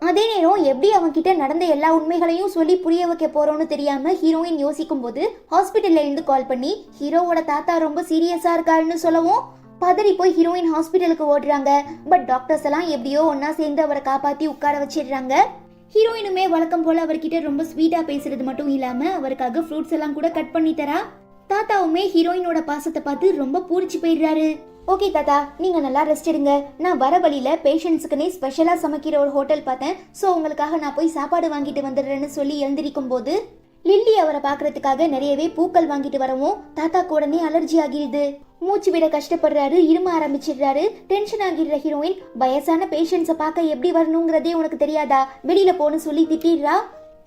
Speaker 1: அதே நேரம் எப்படி அவன்கிட்ட நடந்த எல்லா உண்மைகளையும் சொல்லி புரிய வைக்க போறோம்னு தெரியாம ஹீரோயின் யோசிக்கும் போது ஹாஸ்பிட்டல்ல இருந்து கால் பண்ணி ஹீரோவோட தாத்தா ரொம்ப சீரியஸா இருக்காருன்னு சொல்லவும் பதறி போய் ஹீரோயின் ஹாஸ்பிட்டலுக்கு ஓடுறாங்க. பட் டாக்டர்ஸ் எல்லாம் எப்படியோ ஒன்னா சேர்ந்து அவரை காப்பாத்தி உட்கார வச்சிடுறாங்க. ஹீரோயினுமே வழக்கம் போல அவர்கிட்ட ரொம்ப ஸ்வீட்டா பேசுறது மட்டும் இல்லாம அவருக்காக ஃப்ரூட்ஸ் எல்லாம் கூட கட் பண்ணி தரா. தாத்தாவுமே ஹீரோயினோட பாசத்தை பார்த்து ரொம்ப பூரிச்சு போயிடுறாரு. ஓகே தாத்தா, நீங்க நல்லா ரெஸ்ட் எடுங்க. நான் வர வழியில பேஷண்ட்ஸுக்குன்னே ஸ்பெஷலா சமைக்கிற ஒரு ஹோட்டல் பார்த்தேன். ஸோ உங்களுக்காக நான் போய் சாப்பாடு வாங்கிட்டு வந்துடுறேன்னு சொல்லி எழுந்திருக்கும் போது லில்லி அவரை பாக்குறதுக்காக நிறையவே பூக்கள் வாங்கிட்டு வரவும் தாத்தாக்கு உடனே அலர்ஜி ஆகிடுது. மூச்சு விட கஷ்டப்படுறாரு, இரும ஆரம்பிச்சிடுறாரு. டென்ஷன் ஆகிடுற ஹீரோயின், வயசான பேஷண்ட்ஸை பார்க்க எப்படி வரணுங்கிறதே உனக்கு தெரியாதா, வெளியில போன்னு சொல்லி திட்டிடுறா.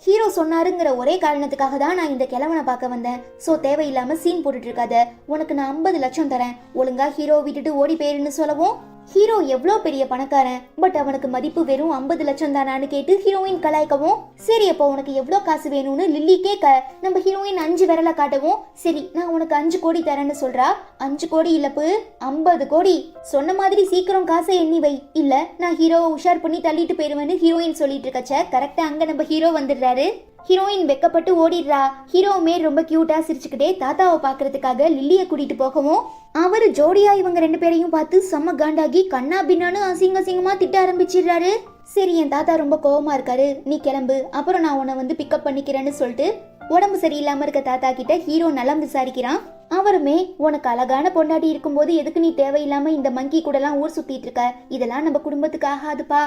Speaker 1: ஹீரோ சொன்னாருங்கிற ஒரே காரணத்துக்காக தான் நான் இந்த கிழவனை பார்க்க வந்தேன். ஸோ தேவையில்லாம சீன் போட்டுட்டு இருக்காத, உனக்கு நான் 50 லட்சம் தரேன், ஒழுங்கா ஹீரோ விட்டுட்டு ஓடி போயிருன்னு சொல்லவும் ஹீரோ எவ்வளோ பெரிய பணக்காரன், பட் அவனுக்கு மதிப்பு வெறும் 50 லட்சம் தானான்னு கேட்டு ஹீரோயின் கலாய்க்கவும், சரி அப்போ உனக்கு எவ்வளோ காசு வேணும்னு லில்லி கேட்க நம்ம ஹீரோயின் 5 விரலை காட்டவும், சரி நான் உனக்கு 5 கோடி தரேன்னு சொல்றா. 5 கோடி இல்லப்பு 50 கோடி, சொன்ன மாதிரி சீக்கிரம் காசை எண்ணி வை, இல்ல நான் ஹீரோவை உஷார் பண்ணி தள்ளிட்டு போயிருவேன்னு ஹீரோயின் சொல்லிட்டு இருக்கச்ச கரெக்டா அங்க நம்ம ஹீரோ வந்துடுறாரு. ஹீரோயின் வெக்கப்பட்டு ஓடிடுறா. ஹீரோவுமே ரொம்ப கியூட்டா சிரிச்சுக்கிட்டே தாத்தாவை பாக்குறதுக்காக லில்லியை கூட்டிட்டு போகவும் அவரு ஜோடியா இவங்க 2 பேரையும் பார்த்து செம்ம காண்டாகி கண்ணா பின்னான்னு அசிங்கமா திட்ட ஆரம்பிச்சிடுறாரு. சரி என் தாத்தா ரொம்ப கோவமா இருக்காரு, நீ கிளம்பு, அப்புறம் நான் உன்னை வந்து பிக்கப் பண்ணிக்கிறேன்னு சொல்லிட்டு உடம்பு சரியில்லாம இருக்க தாத்தா கிட்ட ஹீரோ நலம் விசாரிக்கிறான். அவருமே உனக்கு அழகான பொண்டாட்டி இருக்கும்போது எதுக்கு நீ தேவையில்லாம இந்த மங்கி கூட எல்லாம் ஊர் சுத்திட்டு இருக்க, இதெல்லாம் நம்ம குடும்பத்துக்கு ஆகாதுப்பா,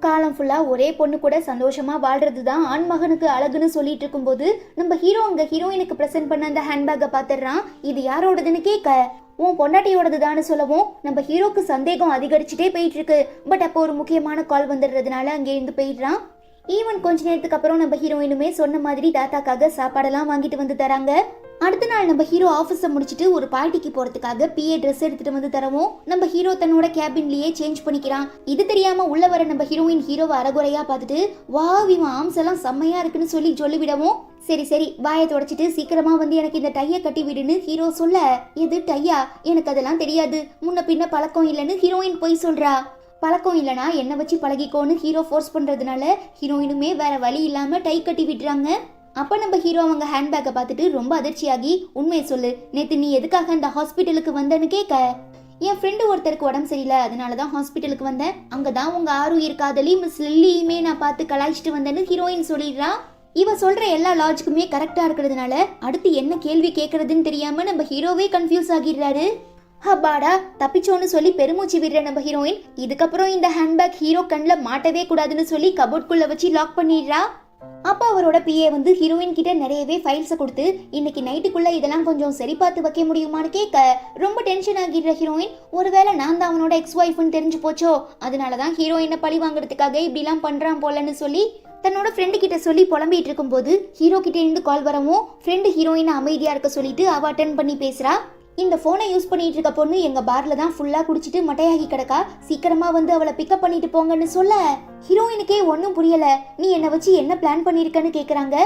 Speaker 1: காலம் ஃபுல்லா ஒரே பொண்ணு கூட சந்தோஷமா வாழ்றதுதான் ஆண் மகனுக்கு அழகுன்னு சொல்லிட்டு இருக்கும் போது நம்ம ஹீரோ அங்க ஹீரோயினுக்கு பிரசன்ட் பண்ண அந்த ஹேண்ட்பேக்கை பாத்துறான். இது யாரோடதுன்னு கேட்க, உன் பொண்டாட்டியோடதுதான்னு சொல்லவும் நம்ம ஹீரோக்கு சந்தேகம் அதிகரிச்சுட்டே போயிட்டு இருக்கு. பட் அப்போ ஒரு முக்கியமான கால் வந்துடுறதுனால அங்கே இருந்து போயிடுறான். ஈவன் கொஞ்ச நேரத்துக்கு அப்புறம் நம்ம ஹீரோயினுமே சொன்ன மாதிரி தாத்தாக்காக சாப்பாடெல்லாம் வாங்கிட்டு வந்து தராங்க. அடுத்த நாள் நம்ம ஹீரோ ஆஃபீஸை முடிச்சுட்டு ஒரு பார்ட்டிக்கு போறதுக்காக பிஏ ட்ரெஸ் எடுத்துட்டு வந்து தரவும் நம்ம ஹீரோ தன்னோட கேபின்லயே சேஞ்ச் பண்ணிக்கிறான். இது தெரியாம உள்ள வர நம்ம ஹீரோயின் ஹீரோவை அறகுறையா பார்த்துட்டு வா இவன் ஆம்ஸ் எல்லாம் செம்மையா இருக்குன்னு சொல்லி சொல்லிவிடவும், சரி சரி வாயை தொடச்சிட்டு சீக்கிரமா வந்து எனக்கு இந்த டைய கட்டி விடுன்னு ஹீரோ சொல்ல, எது டையா, எனக்கு அதெல்லாம் தெரியாது, முன்ன பின்ன பழக்கம் இல்லைன்னு ஹீரோயின் போய் சொல்றா. பழக்கம் இல்லைனா என்ன வச்சு பழகிக்கோன்னு ஹீரோ ஃபோர்ஸ் பண்றதுனால ஹீரோயினுமே வேற வழி இல்லாம டை கட்டி விடுறாங்க. அப்ப நம்ம ஹீரோ அவங்க ஹேண்ட்பேக்கை பார்த்துட்டு ரொம்ப அதிர்ச்சியாகி, உண்மையை சொல்லு, நேத்து நீ எதுக்காக இந்த ஹாஸ்பிட்டலுக்கு வந்தன்னு கேட்க, என் ஃப்ரெண்டு ஒருத்தருக்கு உடம்பு சரியில்லை, அதனால தான் ஹாஸ்பிட்டலுக்கு வந்தேன். அங்கே தான் உங்கள் ஆருயிர் காதலி மிஸ் லில்லியுமே நான் பார்த்து கலாய்ச்சிட்டு வந்தேன்னு ஹீரோயின் சொல்லிடுறா. இவ சொல்ற எல்லா லாஜிக்குமே கரெக்டா இருக்கிறதுனால அடுத்து என்ன கேள்வி கேட்கறதுன்னு தெரியாம நம்ம ஹீரோவே கன்ஃபியூஸ் ஆகிடுறாரு. ஹப்பாடா தப்பிச்சோன்னு சொல்லி பெருமூச்சு விடுற நம்ம ஹீரோயின் இதுக்கப்புறம் இந்த ஹேண்ட்பேக் ஹீரோ கண்ணில் மாட்டவே கூடாதுன்னு சொல்லி கபோர்ட்குள்ள வச்சு லாக் பண்ணிடுறா. அப்போ அவரோட பிஏ வந்து ஹீரோயின் கிட்ட நிறையவே ஃபைல்ஸை கொடுத்து இன்னைக்கு நைட்டுக்குள்ள இதெல்லாம் கொஞ்சம் சரி பார்த்து வைக்க முடியுமான்னு கேட்க ரொம்ப டென்ஷன் ஆகிடுற ஹீரோயின் ஒருவேளை நான் தான் அவனோட எக்ஸ் ஒய்ஃப்னு தெரிஞ்சு போச்சோ, அதனாலதான் ஹீரோயினை பழி வாங்குறதுக்காக இப்படிலாம் பண்றான் போலன்னு சொல்லி தன்னோட ஃப்ரெண்டு கிட்ட சொல்லி புலம்பிட்டு இருக்கும்போது ஹீரோ கிட்ட இருந்து கால் வரவும் ஃப்ரெண்டு ஹீரோயினை அமைதியா இருக்க சொல்லிட்டு அவ அட்டென்ட் பண்ணி பேசுறா. இந்த போனை யூஸ் பண்ணிட்டு இருக்க பொண்ணு எங்க பார்ல தான் ஃபுல்லா குடிச்சிட்டு மட்டையாகி கிடக்கா, சீக்கிரமா வந்து அவளை பிக்கப் பண்ணிட்டு போங்கன்னு சொல்ல ஹீரோயினுக்கே ஒன்னும் புரியல. நீ என்ன வச்சு என்ன பிளான் பண்ணிருக்கன்னு கேக்குறாங்க.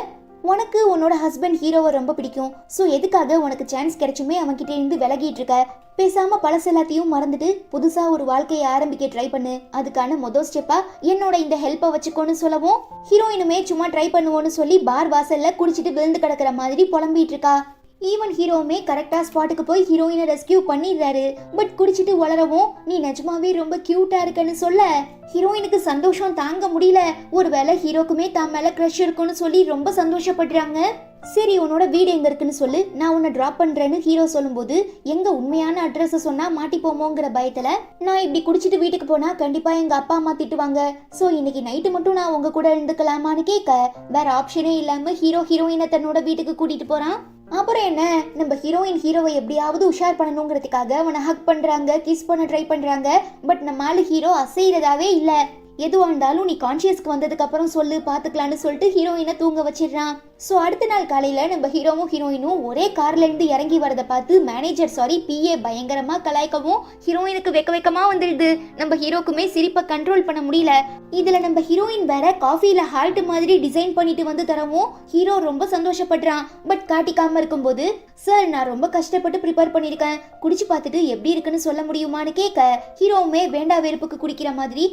Speaker 1: உனக்கு உன்னோட ஹஸ்பண்ட் ஹீரோவை ரொம்ப பிடிக்கும், ஸோ எதுக்காக உனக்கு சான்ஸ் கிடைச்சுமே அவன்கிட்ட இருந்து விலகிட்டு இருக்க? பேசாம பழச எல்லாத்தையும் மறந்துட்டு புதுசா ஒரு வாழ்க்கையை ஆரம்பிக்க ட்ரை பண்ணு, அதுக்கான முதல் ஸ்டெப்பா என்னோட இந்த ஹெல்ப்பை வச்சுக்கோன்னு சொல்லவும் ஹீரோயினுமே சும்மா ட்ரை பண்ணுவோன்னு சொல்லி பார் வாசல்ல குடிச்சிட்டு விழுந்து கிடக்குற மாதிரி புலம்பிட்டு இருக்கா. ஈவன் ஹீரோவுமே கரெக்டா ஸ்பாட்டுக்கு போய் ஹீரோயினை ரெஸ்கியூ பண்ணிடுறாரு. பட் குடிச்சிட்டு வளரவும் நீ நிஜமாவே ரொம்ப கியூட்டா இருக்கன்னு சொல்ல ஹீரோயினுக்கு சந்தோஷம் தாங்க முடியல. ஒருவேளை ஹீரோக்குமே தான் மேல க்ரஷ் இருக்குன்னு சொல்லி ரொம்ப சந்தோஷப்படுறாங்க. சரி உன்னோட வீடு எங்க இருக்குன்னு சொல்லு, நான் உன்னை டிராப் பண்றேன்னு ஹீரோ சொல்லும்போது எங்க உண்மையான அட்ரஸ் சொன்னா மாட்டிப்போமோங்கிற பயத்துல நான் இப்படி குடிச்சிட்டு வீட்டுக்கு போனா கண்டிப்பா எங்க அப்பா அம்மா திட்டுவாங்க, சோ இன்னைக்கு நைட்டு மட்டும் நான் உங்க கூட இருந்துக்கலாமான்னு கேட்க வேற ஆப்ஷனே இல்லாம ஹீரோயினை தன்னோட வீட்டுக்கு கூட்டிட்டு போறான். அப்புறம் என்ன, நம்ம ஹீரோவை எப்படியாவது உஷார் பண்ணணுங்கிறதுக்காக அவனை ஹக் பண்றாங்க, கிஸ் பண்ண ட்ரை பண்றாங்க. பட் நம்மால ஹீரோ அசைறதாவே இல்ல. எதுவா இருந்தாலும் நீ கான்சியஸ்க்கு வந்ததுக்கு அப்புறம் சொல்லு பாத்துக்கலான்னு சொல்லிட்டு ஹீரோயினை தூங்க வச்சிடுறான். ஸோ அடுத்த நாள் காலையில நம்ம ஹீரோவும் ஹீரோயினும் ஒரே கார்ல இருந்து இறங்கி வரதை பார்த்து மேனேஜர் பிஏ பயங்கரமா கலாய்க்கவும் ஹீரோயினுக்கு வெக்கமா வந்துடுது. நம்ம ஹீரோக்குமே சிரிப்பை கண்ட்ரோல் பண்ண முடியல. இதுல நம்ம ஹீரோயின் வேற காஃபில ஹால்ட் மாதிரி டிசைன் பண்ணிட்டு வந்து தரவும் ஹீரோ ரொம்ப சந்தோஷப்படுறான். பட் காட்டிக்காம இருக்கும்போது சார் நான் ரொம்ப கஷ்டப்பட்டு ப்ரிப்பேர் பண்ணிருக்கேன், குடிச்சு பார்த்துட்டு எப்படி இருக்குன்னு சொல்ல முடியுமான்னு கேட்க ஹீரோவுமே வேண்டா வெறுப்புக்கு குடிக்கிற மாதிரி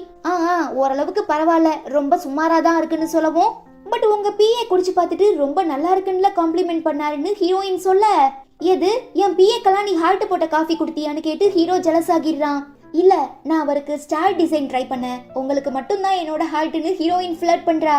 Speaker 1: ஓரளவுக்கு பரவாயில்ல ரொம்ப சுமாராதான் இருக்குன்னு சொல்லவும் பட் உங்க பிஏ குடிச்சு பார்த்துட்டு ரொம்ப நல்லா இருக்குன்னு காம்ப்ளிமெண்ட் பண்ணாருன்னு ஹீரோயின் சொல்ல எது என் பிஏக்கெல்லாம் நீ ஹால்ட் போட்ட காஃபி குடுத்தியான்னு கேட்டு ஹீரோ ஜெலஸ் ஆகிடுறான். இல்ல நான் அவருக்கு ஸ்டார் டிசைன் ட்ரை பண்ணேன், உங்களுக்கு மட்டும்தான் என்னோட ஹால்ட்னு ஹீரோயின் ஃபிளர்ட் பண்றா.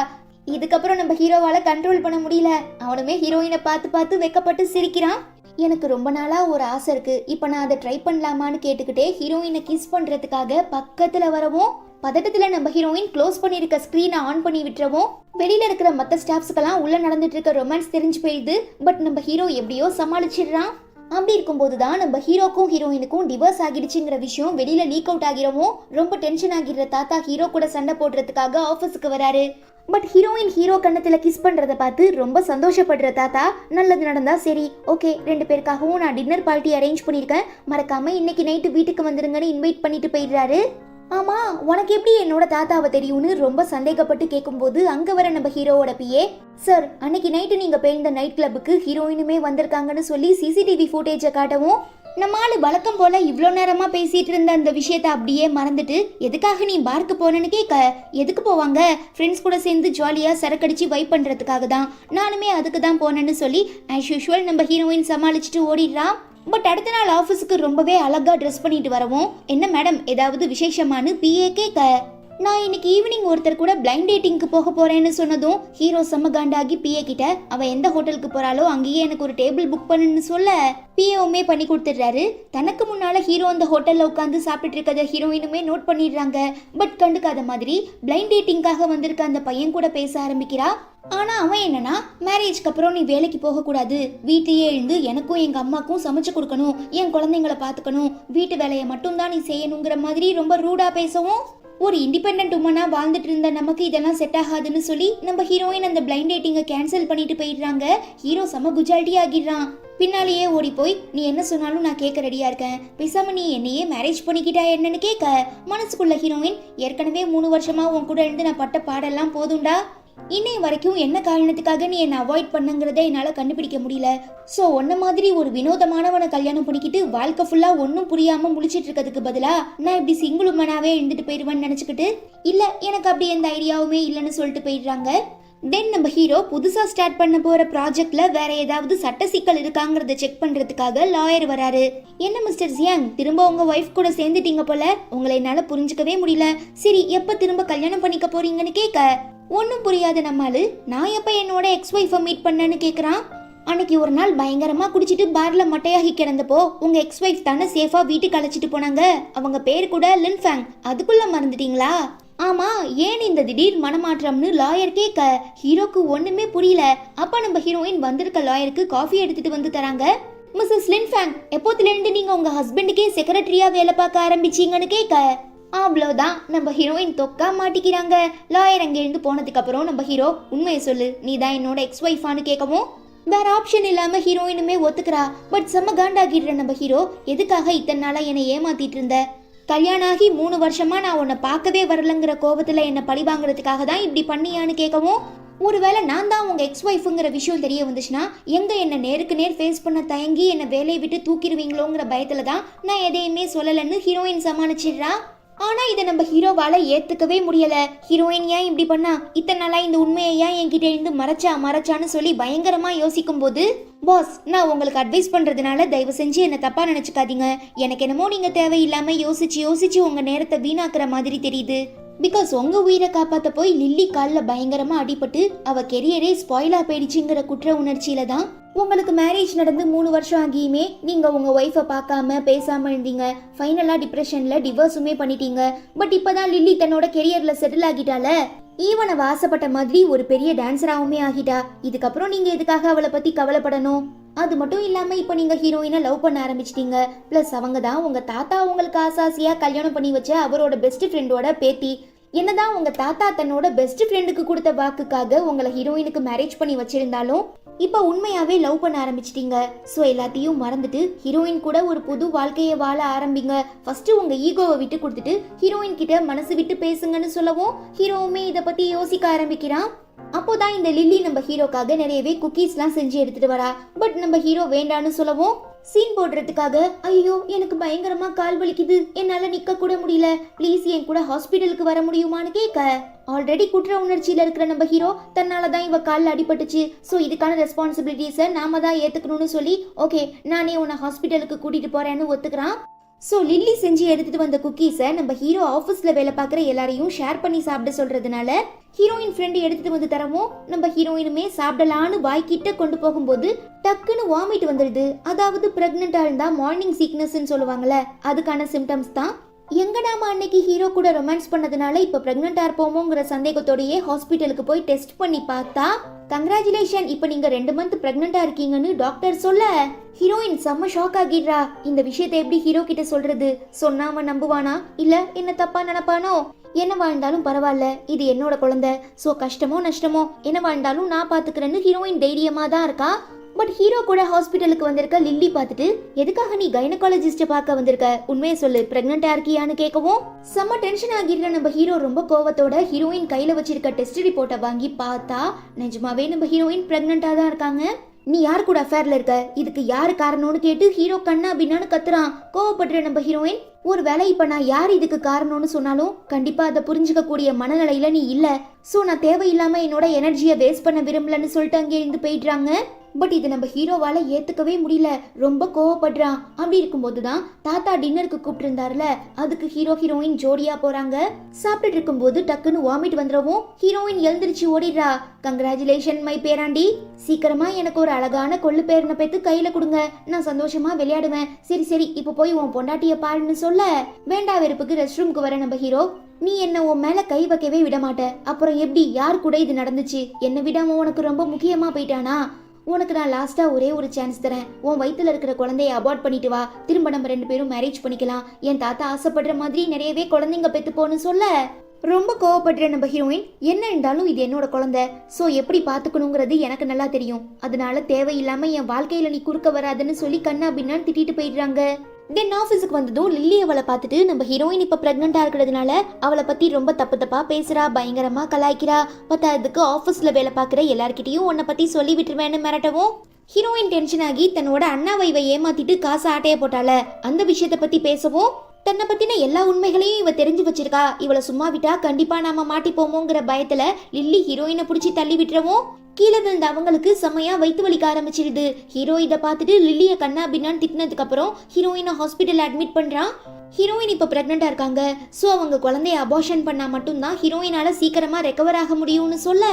Speaker 1: இதுக்கப்புறம் நம்ம ஹீரோவால கண்ட்ரோல் பண்ண முடியல. அவனுமே ஹீரோயினை பார்த்து வெக்கப்பட்டு சிரிக்கிறான். எனக்கு ரொம்ப நாளா ஒரு ஆசை இருக்கு, இப்ப நான் அதை ட்ரை பண்ணலாமான்னு கேட்டுக்கிட்டே ஹீரோயினை கிஸ் பண்றதுக்காக பக்கத்துல வரவும் பதட்டத்துல நம்ம ஹீரோயின் க்ளோஸ் பண்ணிருக்க ஸ்கிரீனை ஆன் பண்ணி விட்டுறவும் வெளியில இருக்கிற மற்ற ஸ்டாஃப்ஸ்க்கெல்லாம் உள்ள நடந்துட்டு இருக்க ரொமான்ஸ் தெரிஞ்சு போயிடுது. பட் நம்ம ஹீரோ எப்படியோ சமாளிச்சிடுறான். அப்படி இருக்கும்போது தான் நம்ம ஹீரோக்கும் ஹீரோயினுக்கும் டிவோர்ஸ் ஆகிடுச்சுங்கிற விஷயம் வெளியில லீக் அவுட் ஆகிறவும் ரொம்ப டென்ஷன் ஆகிடுற தாத்தா ஹீரோ கூட சண்டை போடுறதுக்காக ஆஃபீஸுக்கு வராரு. பட் ஹீரோயின் ஹீரோ கண்ணத்துல கிஸ் பண்றதை பார்த்து ரொம்ப சந்தோஷப்படுற தாத்தா நல்லது நடந்தா சரி ஓகே, 2 பேருக்காகவும் நான் டின்னர் பார்ட்டி அரேஞ்ச் பண்ணிருக்கேன், மறக்காம இன்னைக்கு நைட்டு வீட்டுக்கு வந்துருங்கன்னு இன்வைட் பண்ணிட்டு போயிடுறாரு. ஆமா உனக்கு எப்படி என்னோட தாத்தாவை தெரியும்னு ரொம்ப சந்தேகப்பட்டு கேட்கும்போது அங்க வர நம்ம ஹீரோவோட பிஏ சார் அன்னைக்கு நைட்டு நீங்க போயிருந்த நைட் கிளப்புக்கு ஹீரோயினுமே வந்திருக்காங்கன்னு சொல்லி சிசிடிவி ஃபுட்டேஜை காட்டவும் நம்ம ஆளு வழக்கம் போல இவ்வளோ நேரமா பேசிட்டு இருந்த அந்த விஷயத்த அப்படியே மறந்துட்டு எதுக்காக நீ பார்க்கு போனேன்னு கேட்க எதுக்கு போவாங்க, ஃப்ரெண்ட்ஸ் கூட சேர்ந்து ஜாலியா சரக்கடிச்சு வைப் பண்றதுக்காக தான், நானுமே அதுக்கு தான் போனேன்னு சொல்லி ஆஸ் யூஷுவல் நம்ம ஹீரோயின் சமாளிச்சுட்டு ஓடிடுறான். பட் அடுத்த நாள் ஆஃபீஸுக்கு ரொம்பவே அழகா ட்ரெஸ் பண்ணிட்டு வரவும் என்ன மேடம் ஏதாவது விசேஷமானு பிஏ கேட்க நான் இன்னைக்கு ஈவினிங் ஒருத்தர் கூட பிளைண்ட் டேட்டிங்க்கு போக போறேன்னு சொன்னதும் ஹீரோ செம்ம காண்டாகி பிஏ கிட்ட அவ எந்த ஹோட்டலுக்கு போறாளோ அங்கேயே எனக்கு ஒரு டேபிள் புக் பண்ணுன்னு சொல்ல பிஏவுமே பண்ணி கொடுத்துடுறாரு. தனக்கு முன்னால ஹீரோ அந்த ஹோட்டல்ல உட்காந்து சாப்பிட்டு இருக்கத ஹீரோயினுமே நோட் பண்ணிடுறாங்க. பட் கண்டுக்காத மாதிரி பிளைண்ட் டேட்டிங்காக வந்திருக்க அந்த பையன் கூட பேச ஆரம்பிக்கிறா. ஆனா அவன் என்னன்னா மேரேஜ்க்கு அப்புறம் நீ வேலைக்கு போக கூடாது, வீட்டையே இருந்து எனக்கும் எங்க அம்மாக்கும் சமைச்சு கொடுக்கணும், என் குழந்தைங்களை பாத்துக்கணும், வீட்டு வேலையை மட்டும் தான் நீ செய்யணுங்கிற மாதிரி ரொம்ப ரூடா பேசவும் ஒரு இண்டிபெண்டன்ட் உமனா வாழ்ந்துட்டு இருந்த நமக்கு இதெல்லாம் செட் ஆகாதுன்னு சொல்லி நம்ம ஹீரோயின் அந்த பிளைண்ட் டேட்டிங்கை கேன்சல் பண்ணிட்டு போயிடுறாங்க. ஹீரோ செம குஜால்ட்டி ஆகிடுறான். பின்னாலேயே ஓடி போய் நீ என்ன சொன்னாலும் நான் கேட்க ரெடியா இருக்கேன், பேசாம நீ என்னையே மேரேஜ் பண்ணிக்கிட்டா என்னன்னு கேட்க மனசுக்குள்ள ஹீரோயின் ஏற்கனவே 3 வருஷமா உன் கூட இருந்து நான் பட்ட பாடெல்லாம் போதும்டா, இன்னை வரைக்கும் என்ன காரணத்துக்காக நீ என்னை அவாய்ட் பண்ணுங்கிறத என்னால் கண்டுபிடிக்க முடியல. ஸோ ஒன்ன மாதிரி ஒரு வினோதமானவனை கல்யாணம் பண்ணிக்கிட்டு வாழ்க்கை ஃபுல்லாக ஒன்றும் புரியாமல் முடிச்சிட்டு இருக்கிறதுக்கு பதிலாக நான் இப்படி சிங்கிள் உமனாவே இருந்துட்டு போயிடுவேன்னு நினச்சிக்கிட்டு இல்லை எனக்கு அப்படி எந்த ஐடியாவுமே இல்லைன்னு சொல்லிட்டு போயிடுறாங்க. தென் நம்ம ஹீரோ புதுசா ஸ்டார்ட் பண்ண போற ப்ராஜெக்ட்ல வேற ஏதாவது சட்ட சிக்கல் இருக்காங்கறத செக் பண்றதுக்காக லாயர் வராரு. என்ன மிஸ்டர் ஜியாங், திரும்ப உங்க ஒய்ஃப் கூட சேர்ந்துட்டீங்க போல, உங்களை என்னால புரிஞ்சுக்கவே முடியல. சரி, எப்ப திரும்ப கல்யாணம் பண்ணிக்க போறீங்கன்னு கேட்க, ஒன்னும் புரியாத நம்மாலு நான் எப்ப என்னோட எக்ஸ் ஒய்ஃபை மீட் பண்ணேன்னு கேக்குறான். அன்னைக்கு ஒரு நாள் பயங்கரமா குடிச்சிட்டு பார்ல மட்டையாகி கிடந்தப்போ உங்க எக்ஸ் ஒய்ஃப் தானே சேஃபா வீட்டுக்கு அழைச்சிட்டு போனாங்க. அவங்க பேர் கூட லின்ஃபேங். அதுக்குள்ள மறந்துட்டீங்களா? ஆமா, ஏன் இந்த திடீர் மனமாற்றம்னு லாயர் கேட்க ஹீரோக்கு ஒண்ணுமே புரியல. அப்ப நம்ம ஹீரோயின் வந்திருக்க லாயருக்கு காஃபி எடுத்துட்டு வந்து தராங்க. மிஸ்ஸஸ் லின்ஃபேங், எப்போத்துல இருந்து நீங்க உங்க ஹஸ்பண்டுக்கே செக்ரட்டரியா வேலை பார்க்க ஆரம்பிச்சீங்கன்னு கேட்க, அவ்வளோதான் நம்ம ஹீரோயின் தொக்கா மாட்டிக்கிறாங்க. லாயர் அங்கே இருந்து போனதுக்கு அப்புறம் நம்ம ஹீரோ, உண்மையை சொல்லு, நீ தான் என்னோட எக்ஸ் ஒய்ஃபான்னு கேட்கவும் வேற ஆப்ஷன் இல்லாம ஹீரோயினுமே ஒத்துக்கிறா. பட் செம்ம காண்டாகிடுற நம்ம ஹீரோ, எதுக்காக இத்தனை நாளா என்னை ஏமாத்திட்டு இருந்த? கல்யாணம் ஆகி 3 வருஷமா நான் உன்னை பார்க்கவே வரலங்கிற கோபத்துல என்ன பழி வாங்குறதுக்காக தான் இப்படி பண்ணியான்னு கேட்கவும், ஒருவேளை நான் தான் உங்க எக்ஸ் ஒய்ஃபுங்கிற விஷயம் தெரிய வந்துச்சுன்னா எங்க என்ன நேருக்கு நேர் ஃபேஸ் பண்ண தயங்கி என்ன வேலையை விட்டு தூக்கிடுவீங்களோங்கிற பயத்துல தான் நான் எதையுமே சொல்லலன்னு ஹீரோயின் சமாளிச்சிடுறா. ஆனா இதை நம்ம ஹீரோவால ஏத்துக்கவே முடியல. ஹீரோயின் ஏன் இப்படி பண்ணா, இத்தனை நாளா இந்த உண்மையை ஏன் என்கிட்ட இருந்து மறைச்சான்னு சொல்லி பயங்கரமா யோசிக்கும் போது, பாஸ், நான் உங்களுக்கு அட்வைஸ் பண்றதுனால தயவு செஞ்சு என்ன தப்பா நினைச்சுக்காதீங்க. எனக்கு என்னமோ நீங்க தேவையில்லாம யோசிச்சு உங்க நேரத்தை வீணாக்குற மாதிரி தெரியுது. பிகாஸ் உங்க உயிரை காப்பாத்த போய் லில்லி காலில் பயங்கரமா அடிபட்டு அவ கெரியரே ஸ்பாயிலா போயிடுச்சுங்கிற குற்ற உணர்ச்சியில தான் உங்களுக்கு மேரேஜ் நடந்து 3 வருஷம் ஆகியுமே நீங்க உங்க ஒய்ஃபை பார்க்காம பேசாம இருந்தீங்க. ஃபைனலா டிப்ரெஷன்ல டிவோர்ஸுமே பண்ணிட்டீங்க. பட் இப்பதான் லில்லி தன்னோட கெரியர்ல செட்டில் ஆகிட்டால, ஈவன் அவ ஆசைப்பட்ட மாதிரி ஒரு பெரிய டான்ஸராவுமே ஆகிட்டா. இதுக்கப்புறம் நீங்க எதுக்காக அவளை பத்தி கவலைப்படணும்? அது மட்டும் இல்லாம இப்ப நீங்க ஹீரோயினை லவ் பண்ண ஆரம்பிச்சிட்டீங்க. பிளஸ் அவங்க தான் உங்க தாத்தா உங்களுக்கு ஆசாசியா கல்யாணம் பண்ணி வச்ச அவரோட பெஸ்ட் ஃப்ரெண்டோட பேத்தி. என்னதான் உங்க தாத்தா தன்னோட பெஸ்ட் ஃப்ரெண்டுக்கு கொடுத்த வாக்குக்காக உங்களை ஹீரோயினுக்கு மேரேஜ் பண்ணி வச்சிருந்தாலும் இப்ப உண்மையாவே லவ் பண்ண ஆரம்பிச்சிட்டீங்க. சோ எல்லாத்தையும் மறந்துட்டு ஹீரோயின் கூட ஒரு புது வாழ்க்கையை வாழ ஆரம்பிங்க. ஃபர்ஸ்ட் உங்க ஈகோவை விட்டு கொடுத்துட்டு ஹீரோயின் கிட்ட மனசு விட்டு பேசுங்கன்னு சொல்லவும் ஹீரோவுமே இத பத்தி யோசிக்க ஆரம்பிக்கிறான். அப்போதான் இந்த லில்லி நம்ம ஹீரோக்காக நிறையவே குக்கீஸ்லாம் செஞ்சு எடுத்துட்டு வரா. பட் நம்ம ஹீரோ வேண்டான்னு சொல்லவும் சீன் போடுறதுக்காக, ஐயோ எனக்கு பயங்கரமா கால் வலிக்குது, என்னால நிக்க கூட முடியல, ப்ளீஸ் என் கூட ஹாஸ்பிட்டலுக்கு வர முடியுமான்னு கேட்க, ஆல்ரெடி குற்ற உணர்ச்சியில இருக்கிற நம்ம ஹீரோ தன்னாலதான் இவ காலில் அடிபட்டுச்சு, ஸோ இதுக்கான ரெஸ்பான்சிபிலிட்டிஸை நாம தான் ஏத்துக்கணும்னு சொல்லி, ஓகே நானே உன்னை ஹாஸ்பிட்டலுக்கு கூட்டிட்டு போறேன்னு ஒத்துக்கிறான். ஸோ லில்லி செஞ்சு எடுத்துட்டு வந்த குக்கீஸை நம்ம ஹீரோ ஆஃபீஸ்ல வேலை பார்க்குற எல்லாரையும் ஷேர் பண்ணி சாப்பிட சொல்றதுனால ஹீரோயின் ஃப்ரெண்டு எடுத்துட்டு வந்து தரவும் நம்ம ஹீரோயினுமே சாப்பிடலான்னு வாய்க்கிட்ட கொண்டு போகும்போது டக்குன்னு வாமிட் வந்துடுது. அதாவது பிரெக்னெண்டா இருந்தா மார்னிங் சீக்னஸ்ன்னு சொல்லுவாங்கல்ல, அதுக்கான சிம்டம்ஸ் தான். எங்க நாம அன்னைக்கு ஹீரோ கூட ரொமான்ஸ் பண்ணதுனால இப்ப பிரெக்னெண்டா இருப்போமோங்கிற சந்தேகத்தோடயே ஹாஸ்பிட்டலுக்கு போய் டெஸ்ட் பண்ணி பார்த்தா, கங்க்ராச்சுலேஷன், இப்ப நீங்க 2 மந்த் பிரெக்னெண்டா இருக்கீங்கன்னு டாக்டர் சொல்ல ஹீரோயின் செம்ம ஷாக் ஆகிடுறா. இந்த விஷயத்தை எப்படி ஹீரோ கிட்ட சொல்றது? சொன்னா அவன் நம்புவானா, இல்ல என்ன தப்பா நினைப்பானோ? என்ன வாழ்ந்தாலும் பரவாயில்ல, இது என்னோட குழந்தை, சோ கஷ்டமோ நஷ்டமோ என்ன வாழ்ந்தாலும் நான் பாத்துக்கிறேன்னு ஹீரோயின் தைரியமா தான் இருக்கா. பட் ஹீரோ கூட ஹாஸ்பிட்டலுக்கு வந்திருக்க லில்லி பார்த்துட்டு, எதுக்காக நீ கைனகாலஜிஸ்ட பார்க்க வந்திருக்க, உண்மையை சொல்லு, பிரெக்னெண்டா இருக்கியான்னு கேட்கவும் செம்ம டென்ஷன் ஆகிடுற நம்ம ஹீரோ ரொம்ப கோவத்தோட ஹீரோயின் கையில வச்சிருக்க டெஸ்ட் ரிப்போர்ட்டை வாங்கி பார்த்தா நிஜமாவே நம்ம ஹீரோயின் பிரெக்னெண்டா தான் இருக்காங்க. நீ யார் கூட அஃபேர்ல இருக்க, இதுக்கு யாரு காரணம்னு கேட்டு ஹீரோ கண்ணா பின்னான்னு கத்துறான். கோவப்படுற நம்ம ஹீரோயின், ஒருவேளை இப்ப நான் யார் இதுக்கு காரணம்னு சொன்னாலும் கண்டிப்பா அதை புரிஞ்சுக்க கூடிய மனநிலையில நீ இல்ல, சோ நான் தேவையில்லாம என்னோட எனர்ஜியை வேஸ்ட் பண்ண விரும்பலன்னு சொல்லிட்டு அங்கே இருந்து போயிடுறாங்க. பட் இது நம்ம ஹீரோவால ஏத்துக்கவே முடியல, ரொம்ப கோவப்படுறான். அப்படி இருக்கும்போதுதான் தாத்தா டின்னருக்கு கூப்பிட்டு இருந்தாருல, அதுக்கு ஹீரோ ஹீரோயின் ஜோடியா போறாங்க. சாப்பிட்டுட்டு இருக்கும்போது டக்குன்னு வாமிட் வந்துடவும் ஹீரோயின் எழுந்திருச்சு ஓடிடுறா. கங்க்ராச்சுலேஷன் மை பேராண்டி, சீக்கிரமா எனக்கு ஒரு அழகான கொள்ளு பேரனை பெத்து கையில கொடுங்க, நான் சந்தோஷமா விளையாடுவேன். சரி சரி இப்ப போய் உன் பொண்டாட்டிய பாருன்னு சொல்ல, வேண்டா வெறுப்புக்கு ரெஸ்ட் ரூமுக்கு வர நம்ம ஹீரோ, நீ என்ன உன் மேல கை வைக்கவே விட மாட்ட, அப்புறம் எப்படி யார் கூட இது நடந்துச்சு, என்ன விடாம உனக்கு ரொம்ப முக்கியமா போயிட்டானா, உனக்கு நான் லாஸ்டா ஒரே ஒரு சான்ஸ் தரேன், உன் வயித்துல இருக்கிற குழந்தைய அபார்ட் பண்ணிட்டு வா, திரும்ப நம்ம 2 பேரும் மேரேஜ் பண்ணிக்கலாம், என் தாத்தா ஆசைப்படுற மாதிரி நிறையவே குழந்தைங்க பெத்து போன்னு சொல்ல ரொம்ப கோவப்படுற நம்ம ஹீரோயின், என்ன இருந்தாலும் இது என்னோட குழந்தை, சோ எப்படி பாத்துக்கணுங்கிறது எனக்கு நல்லா தெரியும், அதனால தேவையில்லாம என் வாழ்க்கையில நீ குறுக்க வராதுன்னு சொல்லி கண்ணா பின்னான்னு திட்டிட்டு போயிடுறாங்க. தென் ஆஃபீஸுக்கு வந்ததும் லில்லி அவளை பார்த்துட்டு நம்ம ஹீரோயின் இப்போ ப்ரெக்னெண்டா இருக்கிறதுனால அவளை பத்தி ரொம்ப தப்பா பேசுறா, பயங்கரமா கலாய்க்கிறா. பத்தாததுக்கு ஆஃபீஸ்ல வேலை பார்க்குற எல்லார்கிட்டையும் உன்னை பத்தி சொல்லி விட்டுருவேன்னு மிரட்டவும் ஹீரோயின் டென்ஷன் ஆகி தன்னோட அண்ணாவை ஏமாத்திட்டு காசு ஆட்டைய போட்டால அந்த விஷயத்த பத்தி பேசவும் தன்னை பத்தின எல்லா உண்மைகளையும் இவ தெரிஞ்சு வச்சிருக்கா. இவளை சும்மா விட்டா கண்டிப்பா நாம மாட்டிப்போமோங்கிற பயத்துல லில்லி ஹீரோயினை பிடிச்சி தள்ளி விட்டுறவும் கீழே விழுந்த அவங்களுக்கு செம்மையா வயிற்று வலிக்க ஆரம்பிச்சிருது. ஹீரோ இதை பார்த்துட்டு லில்லியை கண்ணா பின்னான்னு திட்டினதுக்கு அப்புறம் ஹீரோயினை ஹாஸ்பிட்டல் அட்மிட் பண்றான். ஹீரோயின் இப்போ பிரெக்னெண்டா இருக்காங்க. ஸோ அவங்க குழந்தைய அபார்ஷன் பண்ணா மட்டும்தான் ஹீரோயினால சீக்கிரமா ரெக்கவர் ஆக முடியும்னு சொல்ல,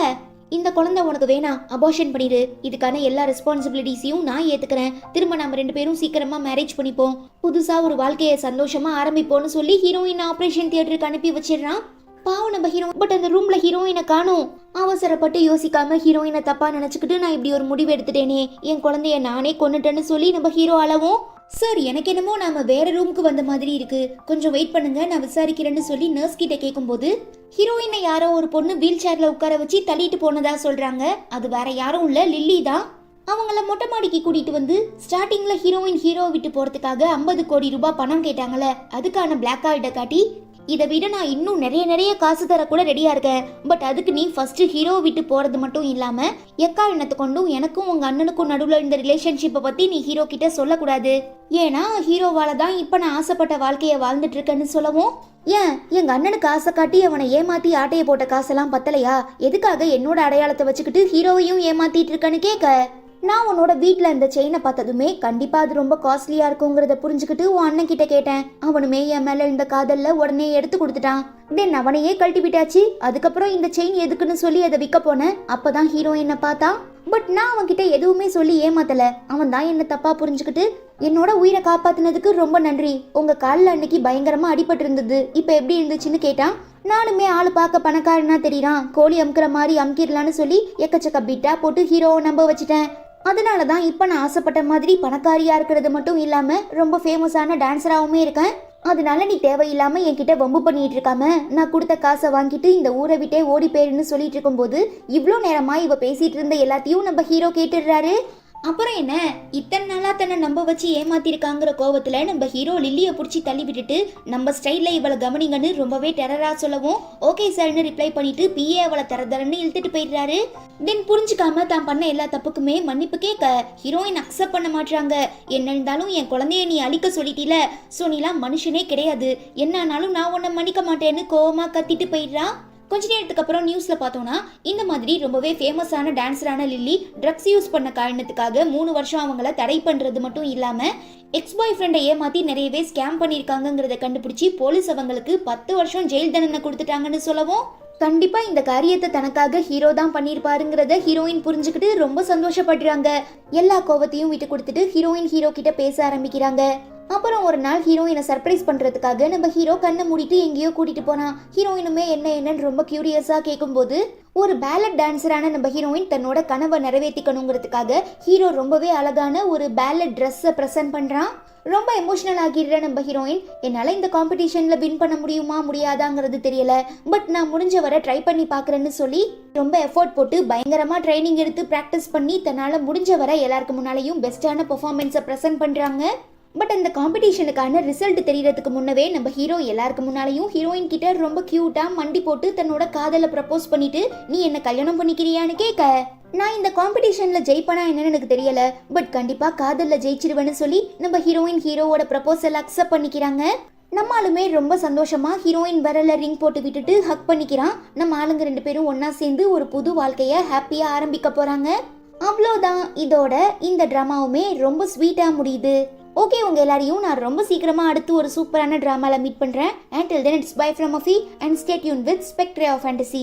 Speaker 1: இந்த குழந்தை உனக்கு வேணாம், அபார்ஷன் பண்ணிடு, இதுக்கான எல்லா ரெஸ்பான்சிபிலிட்டிஸையும் நான் ஏத்துக்கிறேன், திரும்ப நம்ம 2 பேரும் சீக்கிரமா மேரேஜ் பண்ணிப்போம், புதுசா ஒரு வாழ்க்கையை சந்தோஷமா ஆரம்பிப்போம்னு சொல்லி ஹீரோயின் ஆபரேஷன் தியேட்டருக்கு அனுப்பி வச்சிடறான். பாவம் நம்ம ஹீரோ. பட் அந்த ரூம்ல ஹீரோயினை காணோம். அவசரப்பட்டு யோசிக்காம ஹீரோயினை தப்பா நினைச்சுக்கிட்டு நான் இப்படி ஒரு முடிவு எடுத்துட்டேனே, என் குழந்தைய நானே கொன்னுட்டேன்னு சொல்லி நம்ம ஹீரோ அளவும், சார் எனக்கு என்னமோ நாம வேற ரூமுக்கு வந்த மாதிரி இருக்கு, கொஞ்சம் வெயிட் பண்ணுங்க நான் விசாரிக்கிறேன்னு சொல்லி நர்ஸ் கிட்ட கேட்கும்போது ஹீரோயினை யாரோ ஒரு பொண்ணு வீல் சேர்ல உட்கார வச்சு தள்ளிட்டு போனதா சொல்றாங்க. அது வேற யாரும் இல்ல, லில்லி தான். அவங்கள மொட்டை மாடிக்கு கூட்டிட்டு வந்து ஸ்டார்டிங்ல ஹீரோயின் ஹீரோ விட்டு போறதுக்காக 50 கோடி ரூபாய் பணம் கேட்டாங்கல்ல, அதுக்கான பிளாக் கார்டை காட்டி இதை விட நான் இன்னும் நிறைய காசு தர கூட ரெடியா இருக்கேன், பட் அதுக்கு நீ ஃபர்ஸ்ட் ஹீரோ விட்டு போறது மட்டும் இல்லாம எக்காரணத்தை கொண்டும் எனக்கும் உங்க அண்ணனுக்கும் நடுவுல இந்த ரிலேஷன்ஷிப்பை பத்தி நீ ஹீரோ கிட்ட சொல்லக்கூடாது, ஏன்னா ஹீரோவால தான் இப்ப நான் ஆசைப்பட்ட வாழ்க்கைய வாழ்ந்துட்டு இருக்கேன்னு சொல்லவும், ஏன் எங்க அண்ணனுக்கு ஆசை காட்டி அவனை ஏமாத்தி ஆட்டைய போட்ட காசெல்லாம் பத்தலையா, எதுக்காக என்னோட அடையாளத்தை வச்சுக்கிட்டு ஹீரோவையும் ஏமாத்திட்டு இருக்கன்னு கேட்க, நான் உன்னோட வீட்டில் இந்த செயினை பார்த்ததுமே கண்டிப்பாக அது ரொம்ப காஸ்ட்லியாக இருக்குங்கிறத புரிஞ்சுக்கிட்டு உன் அண்ணன் கிட்ட கேட்டேன். அவனுமே என் மேலே இந்த காதலில் உடனே எடுத்து கொடுத்துட்டான். தென் அவனையே கழட்டி விட்டாச்சு. அதுக்கப்புறம் இந்த செயின் எதுக்குன்னு சொல்லி அதை விற்க போனேன். அப்போதான் ஹீரோ என்னை பார்த்தான். பட் நான் அவன்கிட்ட எதுவுமே சொல்லி ஏமாத்தல. அவன் தான் என்ன தப்பா புரிஞ்சுக்கிட்டு என்னோட உயிரை காப்பாத்தினதுக்கு ரொம்ப நன்றி, உங்க காலில் அன்னைக்கு பயங்கரமா அடிபட்டு இருந்தது, இப்போ எப்படி இருந்துச்சுன்னு கேட்டான். நானுமே ஆளு பார்க்க பணக்காரனா தெரியறான், கோழி அமுக்கிற மாதிரி அமுக்கிடலான்னு சொல்லி எக்கச்சக்க பிட்டா போட்டு ஹீரோவை நம்ப வச்சுட்டேன். அதனால தான் இப்போ நான் ஆசைப்பட்ட மாதிரி பணக்காரியா இருக்கிறது மட்டும் இல்லாம ரொம்ப ஃபேமஸான டான்ஸராகவுமே இருக்கேன். அதனால நீ தேவையில்லாம என்கிட்ட வம்பு பண்ணிட்டு இருக்காம நான் கொடுத்த காசை வாங்கிட்டு இந்த ஊரை விட்டே ஓடி போயிருன்னு சொல்லிட்டு இருக்கும்போது இவ்வளோ நேரமா இவ பேசிட்டு இருந்த எல்லாத்தையும் நம்ம ஹீரோ கேட்டுடுறாரு. அப்புறம் என்ன, இத்தனை நாளா தன்னை நம்ப வச்சு ஏமாத்திருக்காங்கிற கோவத்துல நம்ம ஹீரோ லில்லியை பிடிச்சி தள்ளி விட்டுட்டு நம்ம ஸ்டைல்ல இவளை கவனிங்கன்னு ரொம்பவே டெரரா சொல்லவும் ஓகே சார்னு ரிப்ளை பண்ணிட்டு பிஏ அவளை தரதரன்னு இழுத்துட்டு போயிடுறாரு. தென் புரிஞ்சுக்காம தான் பண்ண எல்லா தப்புக்குமே மன்னிப்பு கேட்க ஹீரோயின் அக்செப்ட் பண்ண மாட்டாங்க. என்ன இருந்தாலும் என் குழந்தைய நீ அழிக்க சொல்லிட்டீல, சோ நீலாம் மனுஷனே கிடையாது, என்னானாலும் நான் உன்னை மன்னிக்க மாட்டேன்னு கோவமா கத்திட்டு போயிடுறா. கொஞ்ச நேரத்துக்கு அப்புறம் நியூஸ்ல பார்த்தோம்னா இந்த மாதிரி ரொம்பவே ஃபேமஸான டான்ஸரான லில்லி ட்ரக்ஸ் யூஸ் பண்ண காரணத்துக்காக 3 வருஷம் அவங்கள தடை பண்றது மட்டும் இல்லாம எக்ஸ் பாய் ஃப்ரெண்டை ஏமாத்தி நிறையவே ஸ்கேம் பண்ணியிருக்காங்கிறத கண்டுபிடிச்சி போலீஸ் அவங்களுக்கு 10 வருஷம் ஜெயில் தண்டனை கொடுத்துட்டாங்கன்னு சொல்லவும், கண்டிப்பா இந்த காரியத்தை தனக்காக ஹீரோ தான் பண்ணிருப்பாருங்கிறத ஹீரோயின் புரிஞ்சுக்கிட்டு ரொம்ப சந்தோஷப்படுறாங்க. எல்லா கோவத்தையும் விட்டு கொடுத்துட்டு ஹீரோயின் ஹீரோ கிட்ட பேச ஆரம்பிக்கிறாங்க. அப்புறம் ஒரு நாள் ஹீரோயினை சர்ப்ரைஸ் பண்றதுக்காக நம்ம ஹீரோ கண்ணை மூடிட்டு எங்கேயோ கூட்டிட்டு போனான். ஹீரோயினுமே என்னன்னு ரொம்ப கியூரியஸா கேட்கும்போது ஒரு பேலட் டான்ஸரான நம்ம ஹீரோயின் தன்னோட கனவை நிறைவேற்றிக்கணுங்கிறதுக்காக ஹீரோ ரொம்பவே அழகான ஒரு பேலட் ட்ரெஸ்ஸை ப்ரெசென்ட் பண்றான். ரொம்ப எமோஷனல் ஆகிடுற நம்ம ஹீரோயின், என்னால் இந்த காம்படிஷன்ல வின் பண்ண முடியுமா முடியாதாங்கிறது தெரியல, பட் நான் முடிஞ்ச வரை ட்ரை பண்ணி பார்க்குறேன்னு சொல்லி ரொம்ப எஃபோர்ட் போட்டு பயங்கரமா ட்ரைனிங் எடுத்து ப்ராக்டிஸ் பண்ணி தன்னால் முடிஞ்ச வரை எல்லாருக்கு முன்னாலேயும் பெஸ்டான பெர்ஃபார்மன்ஸை ப்ரெசென்ட் பண்ணுறாங்க. பட் அந்த காம்படிஷனுக்கான ரிசல்ட் தெரியறதுக்கு முன்னவே நம்ம ஹீரோ எல்லாருக்கு முன்னாலேயும் ஹீரோயின் கிட்ட ரொம்ப கியூட்டா மண்டி போட்டு தன்னோட காதலை ப்ரப்போஸ் பண்ணிட்டு நீ என்ன கல்யாணம் பண்ணிக்கிறியான்னு கேட்க, நான் இந்த காம்படிஷன்ல ஜெயிப்பனா என்னன்னு எனக்கு தெரியல, பட் கண்டிப்பா காதல்ல ஜெயிச்சிருவேன்னு சொல்லி நம்ம ஹீரோயின் ஹீரோவோட ப்ரப்போசல் அக்செப்ட் பண்ணிக்கிறாங்க. நம்ம ஆளுமே ரொம்ப சந்தோஷமா ஹீரோயின் வரல ரிங் போட்டு விட்டுட்டு ஹக் பண்ணிக்கிறான். நம்ம ஆளுங்க 2 பேரும் ஒன்னா சேர்ந்து ஒரு புது வாழ்க்கைய ஹாப்பியா ஆரம்பிக்க போறாங்க. அவ்வளோதான், இதோட இந்த ட்ராமாவுமே ரொம்ப ஸ்வீட்டா முடியுது. ஓகே, உங்க எல்லாரையும் நான் ரொம்ப சீக்கிரமா அடுத்து ஒரு சூப்பரான டிராமால மீட் பண்றேன். Until then, it's bye from Afi and stay tuned with Spectre of Fantasy.